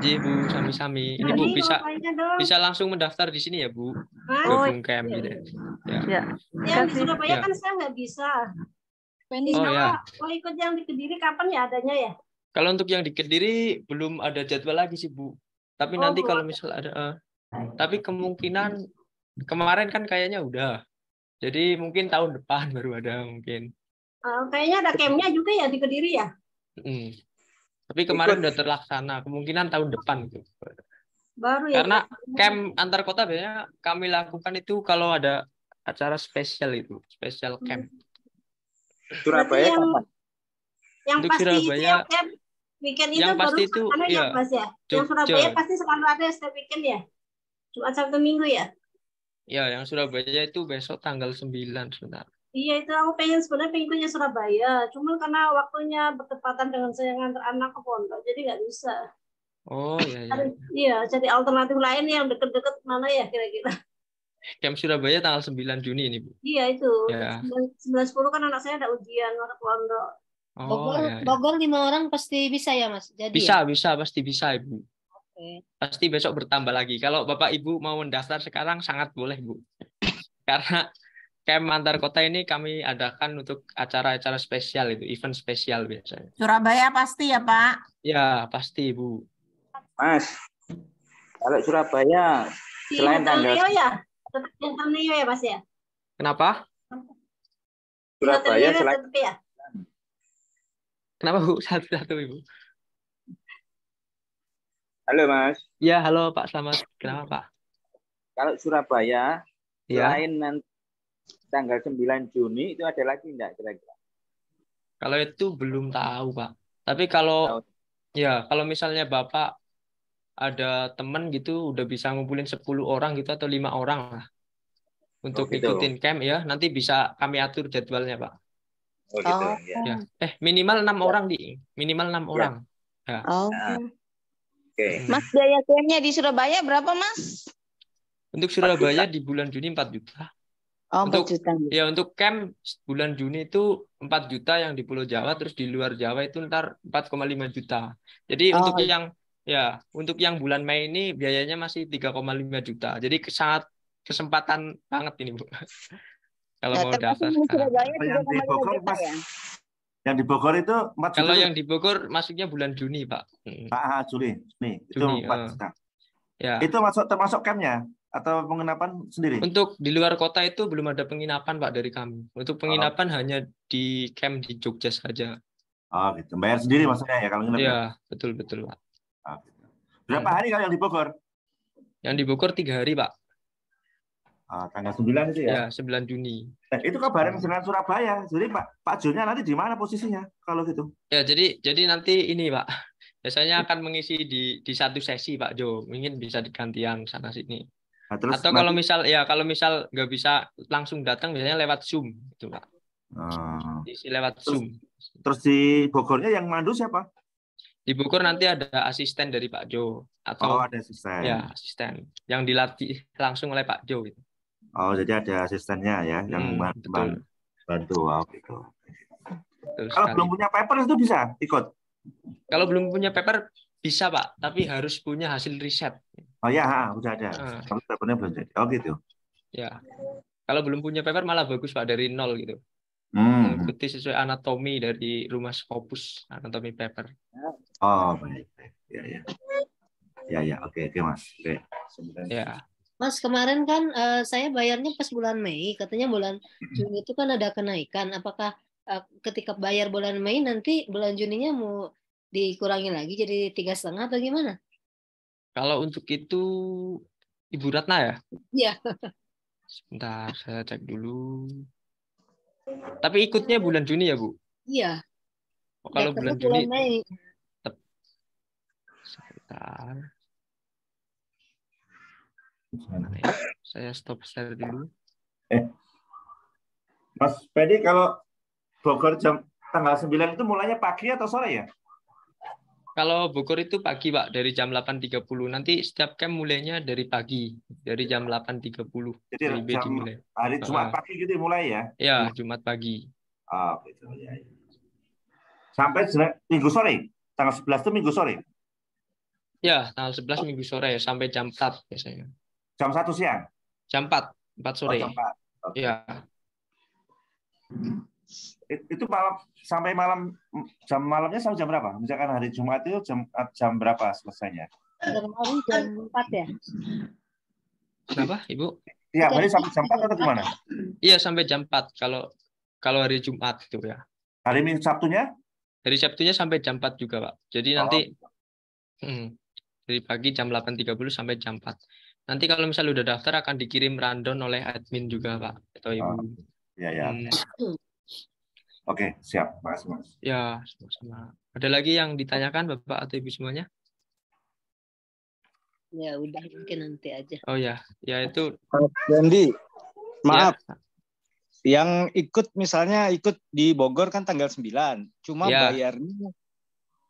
Ji, Bu, sami-sami. Ini Bu bisa langsung mendaftar di sini ya, Bu. Gabung camp gitu. Ya. Ya. Yang di Surabaya Ya. kan saya nggak bisa. Oh, ya. Kalau ikut yang di Kediri kapan ya adanya ya? Kalau untuk yang di Kediri belum ada jadwal lagi sih, Bu. Tapi nanti kalau misal ada tapi kemungkinan kemarin kan kayaknya udah. Jadi mungkin tahun depan baru ada mungkin. Kayaknya ada campnya juga ya di Kediri ya? Tapi kemarin udah terlaksana, kemungkinan tahun depan gitu. Baru ya? Karena camp antar kota biasanya kami lakukan itu kalau ada acara spesial itu, spesial camp. Surabaya yang Untuk pasti Surabaya, itu ya, camp weekend itu yang baru pasti itu, sana ya, ya Mas ya? Yang Jogja. Surabaya pasti selalu ada setiap weekend ya? Jumat Sabtu Minggu ya? Ya, yang Surabaya itu besok tanggal 9 sebentar. Iya, itu aku sebenarnya pengen ikutnya Surabaya. Cuman karena waktunya bertepatan dengan saya ngantar anak ke pondok, jadi nggak bisa. Oh, iya. Iya, jadi alternatif lain yang deket-deket mana ya kira-kira? Camp Surabaya tanggal 9 Juni ini, Bu. Iya, itu. Ya. 9-10 kan anak saya ada ujian masuk pondok. Oh, ya. Bogor 5 orang pasti bisa ya Mas? Jadi Bisa, pasti bisa, Ibu. Oke. Pasti besok bertambah lagi. Kalau Bapak Ibu mau mendaftar sekarang sangat boleh, Bu. Karena camp antar kota ini kami adakan untuk acara-acara spesial itu, event spesial biasanya. Surabaya pasti ya Pak? Ya, pasti, Bu. Mas, kalau Surabaya Di selain Hotel tanggal Neo ya? Tetap di Hotel Neo ya Mas ya? Kenapa? Di Hotel Surabaya Neo selain tetap ya? Kenapa, Bu? Satu-satu, Ibu. Halo Mas. Ya, halo Pak, selamat. Kenapa, Pak? Kalau Surabaya Ya. selain nanti tanggal 9 Juni itu ada lagi enggak kira-kira? Kalau itu belum tahu, Pak. Tapi kalau kalau misalnya Bapak ada teman gitu udah bisa ngumpulin 10 orang gitu atau 5 orang lah untuk gitu. ikutin camp ya, nanti bisa kami atur jadwalnya, Pak. Oh gitu. Ya. Minimal 6 orang minimal 6 orang. Ya. Oke. Mas, biaya campnya di Surabaya berapa Mas? Untuk Surabaya di bulan Juni 4 juta. Oh, 4 Untuk juta. ya untuk camp bulan Juni itu 4 juta yang di Pulau Jawa, terus di luar Jawa itu ntar 4,5 juta. Jadi untuk yang bulan Mei ini biayanya masih 3,5 juta. Jadi sangat kesempatan banget ini, Bu. Kalau mau daftar sekarang. Yang di Bogor, Mas, yang di Bogor itu 4 juta. Kalau yang di Bogor masuknya bulan Juni, Pak. Juli. Nih, itu Juni, 4 juta. Ya. Itu termasuk campnya atau penginapan sendiri? Untuk di luar kota itu belum ada penginapan, Pak, dari kami. Untuk penginapan hanya di camp di Jogja saja. Oh gitu. Bayar sendiri maksudnya ya kalau nginep? Iya, betul Pak. Oh, gitu. Berapa hari kalau yang di Bogor? Yang di Bogor 3 hari, Pak. Tanggal 9 itu ya? Ya, 9 Juni. Nah, itu kabarin dengan Surabaya. Jadi Pak Jonya nanti di mana posisinya kalau gitu? Ya, jadi nanti ini, Pak. Biasanya akan mengisi di satu sesi, Pak Jo. Mungkin bisa digantian sana sini. Nah, terus atau kalau misal nggak bisa langsung datang, biasanya lewat Zoom, gitu, Pak. Isi lewat Zoom. Terus di Bogornya yang mandu siapa? Di Bogor nanti ada asisten dari Pak Jo atau ada asisten. Ya, asisten yang dilatih langsung oleh Pak Jo gitu. Oh, jadi ada asistennya ya yang bantu. Oh, gitu. Kalau belum punya paper itu bisa ikut. Kalau belum punya paper Bisa Pak, tapi harus punya hasil riset. Oh ya, udah ada. Tapi papernya belum jadi. Oh gitu. Ya. Kalau belum punya paper malah bagus Pak, dari nol gitu. Mengikuti sesuai anatomi dari rumah Scopus, anatomi paper. Oh baik. Ya. Oke Mas. Oke. Ya. Mas, kemarin kan saya bayarnya pas bulan Mei, katanya bulan Juni itu kan ada kenaikan. Apakah ketika bayar bulan Mei nanti bulan Juninya mau dikurangi lagi jadi 3,5 atau gimana? Kalau untuk itu Ibu Ratna ya? Iya. Sebentar, saya cek dulu. Tapi ikutnya bulan Juni ya, Bu? Iya. Oh, kalau bulan Juni Mei. Sebentar. Saya stop share dulu. Mas Pedi, kalau Bogor tanggal 9 itu mulainya pagi atau sore ya? Kalau Bogor itu pagi, Pak, dari jam 8.30. Nanti setiap camp mulainya dari pagi, dari jam 8.30. Jadi hari Jumat pagi gitu mulai ya? Iya, Jumat pagi. Oh, gitu ya. Sampai Minggu sore? Tanggal 11 itu Minggu sore? Ya, tanggal 11 Minggu sore sampai jam 4 biasanya. Jam 1 siang? Jam 4 sore. Jam 4. Okay. Ya. Itu sampai malam, jam malamnya sampai jam berapa? Misalkan hari Jumat itu jam berapa selesainya? Jam 4 ya? Kenapa, Ibu? Iya, hari sampai jam 4 atau gimana? Iya, sampai jam 4 kalau hari Jumat itu ya. Hari Minggu Sabtunya? Hari Sabtunya sampai jam 4 juga, Pak. Jadi nanti dari pagi jam 8.30 sampai jam 4. Nanti kalau misalnya udah daftar akan dikirim rundown oleh admin juga, Pak, atau Ibu. Iya. Oke, siap. Makasih, Mas. Ya, sama-sama. Ada lagi yang ditanyakan, Bapak atau Ibu semuanya? Ya, udah mungkin nanti aja. Oh ya, itu. Jandy, maaf. Ya. Yang ikut di Bogor kan tanggal 9. Cuma bayarnya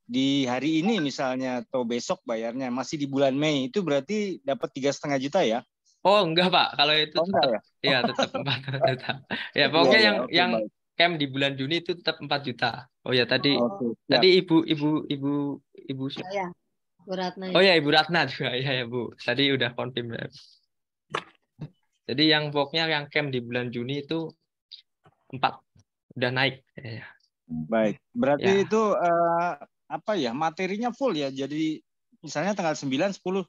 di hari ini misalnya atau besok bayarnya masih di bulan Mei, itu berarti dapat 3,5 juta ya? Oh enggak Pak, kalau itu tetap, ya tetap 4 juta. Ya pokoknya yang camp di bulan Juni itu tetap 4 juta. Oh ya tadi ibu ya, Bu Ratna. Oh ya Ibu Ratna juga ya Bu. Tadi udah confirm ya. Jadi yang pokoknya yang camp di bulan Juni itu 4 udah naik. Ya. Baik, berarti itu materinya full ya. Jadi misalnya tanggal 9, 10,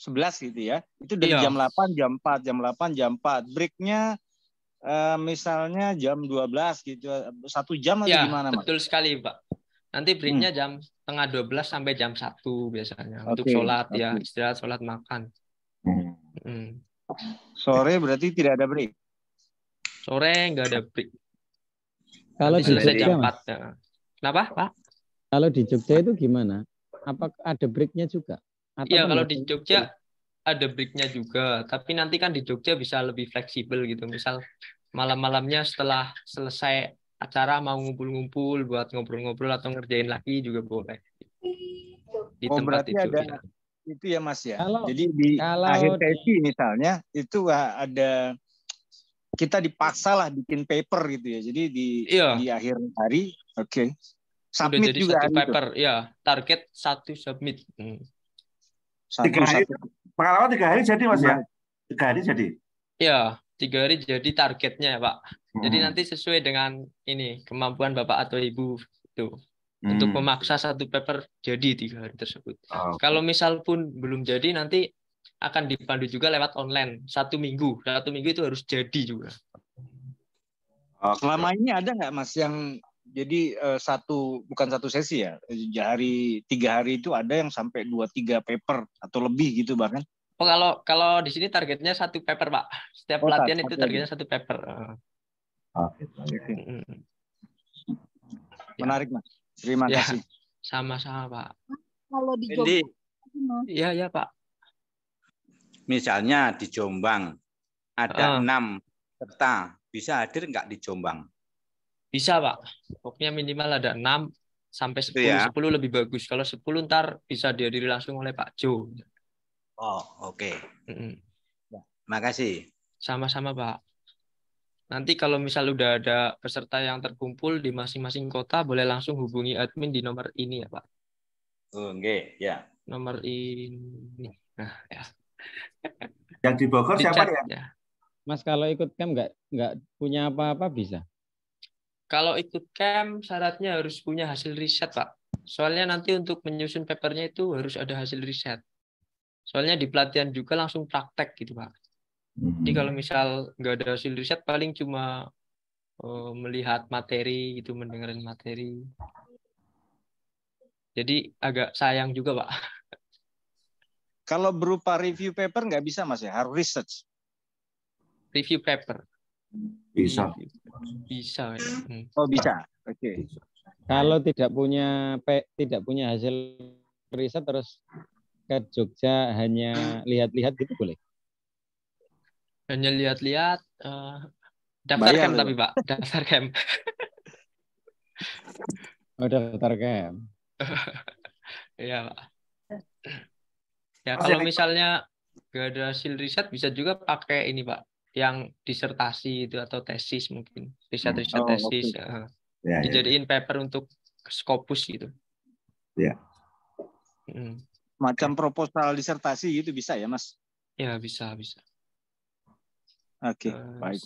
11 gitu ya. Itu dari jam 8, jam 4, jam 8, jam 4. Breaknya misalnya jam 12 gitu. 1 jam atau gimana, Mas? Betul sekali, Pak. Nanti breaknya jam setengah 12 sampai jam 1 biasanya. Untuk sholat ya, istirahat, sholat, makan. Sore berarti tidak ada break? Sore nggak ada break. Kalau di Jogja, jam 4. Ya. Kenapa, Pak? Kalau di Jogja itu gimana? Apa ada breaknya juga? Iya, kalau di Jogja ada breaknya juga. Tapi nanti kan di Jogja bisa lebih fleksibel gitu. Misal malam-malamnya setelah selesai acara mau ngumpul-ngumpul buat ngobrol-ngobrol atau ngerjain lagi juga boleh. Di tempat itu. Ada, itu ya Mas ya. Jadi di akhir sesi misalnya itu ada kita dipaksa lah bikin paper gitu ya. Jadi di akhir hari, submit jadi juga satu paper, ya target 1 submit. 3 hari, pengalaman 3 hari jadi Mas ya? 3 hari jadi? Ya, 3 hari jadi targetnya ya Pak. Jadi nanti sesuai dengan ini kemampuan Bapak atau Ibu itu untuk memaksa 1 paper jadi 3 hari tersebut. Kalau misal pun belum jadi nanti akan dipandu juga lewat online 1 minggu. 1 minggu itu harus jadi juga. Selama ini ada nggak Mas yang jadi bukan satu sesi ya, 3 hari itu ada yang sampai 2-3 paper atau lebih gitu bahkan? Oh kalau di sini targetnya 1 paper Pak. Setiap pelatihan itu targetnya 1 paper. Menarik Mas. Terima kasih. Sama-sama Pak. Kalau di Jogja, iya Pak. Misalnya di Jombang ada 6 peserta, bisa hadir nggak di Jombang? Bisa Pak. Pokoknya minimal ada 6 sampai 10. Ya? 10 lebih bagus. Kalau 10 ntar bisa dihadiri langsung oleh Pak Jo. Oh oke. Makasih. Sama-sama Pak. Nanti kalau misal udah ada peserta yang terkumpul di masing-masing kota, boleh langsung hubungi admin di nomor ini ya Pak. Oke, ya. Nomor ini. Nah, ya. Yang di Bogor siapa Chat, ya? ya? Mas kalau ikut camp nggak punya apa-apa bisa? Kalau ikut camp syaratnya harus punya hasil riset, Pak. Soalnya nanti untuk menyusun papernya itu harus ada hasil riset. Soalnya di pelatihan juga langsung praktek gitu, Pak. Jadi kalau misal nggak ada hasil riset paling cuma melihat materi gitu, mendengarkan materi. Jadi agak sayang juga, Pak. Kalau berupa review paper nggak bisa, Mas ya? Harus research. Review paper. Bisa. Bisa. Ya. Oh, bisa. Oke. Kalau tidak punya hasil riset terus ke Jogja hanya lihat-lihat gitu boleh? Hanya lihat-lihat. Daftar Bayar, camp tapi, Pak. Daftar camp. Oh, daftar camp. Iya, Pak. Ya, kalau misalnya nggak ada hasil riset bisa juga pakai ini, Pak, yang disertasi itu atau tesis mungkin. Riset-riset tesis. Okay. Dijadiin paper untuk Scopus gitu. Ya. Macam proposal disertasi gitu bisa ya, Mas? Ya, bisa. Oke, baik.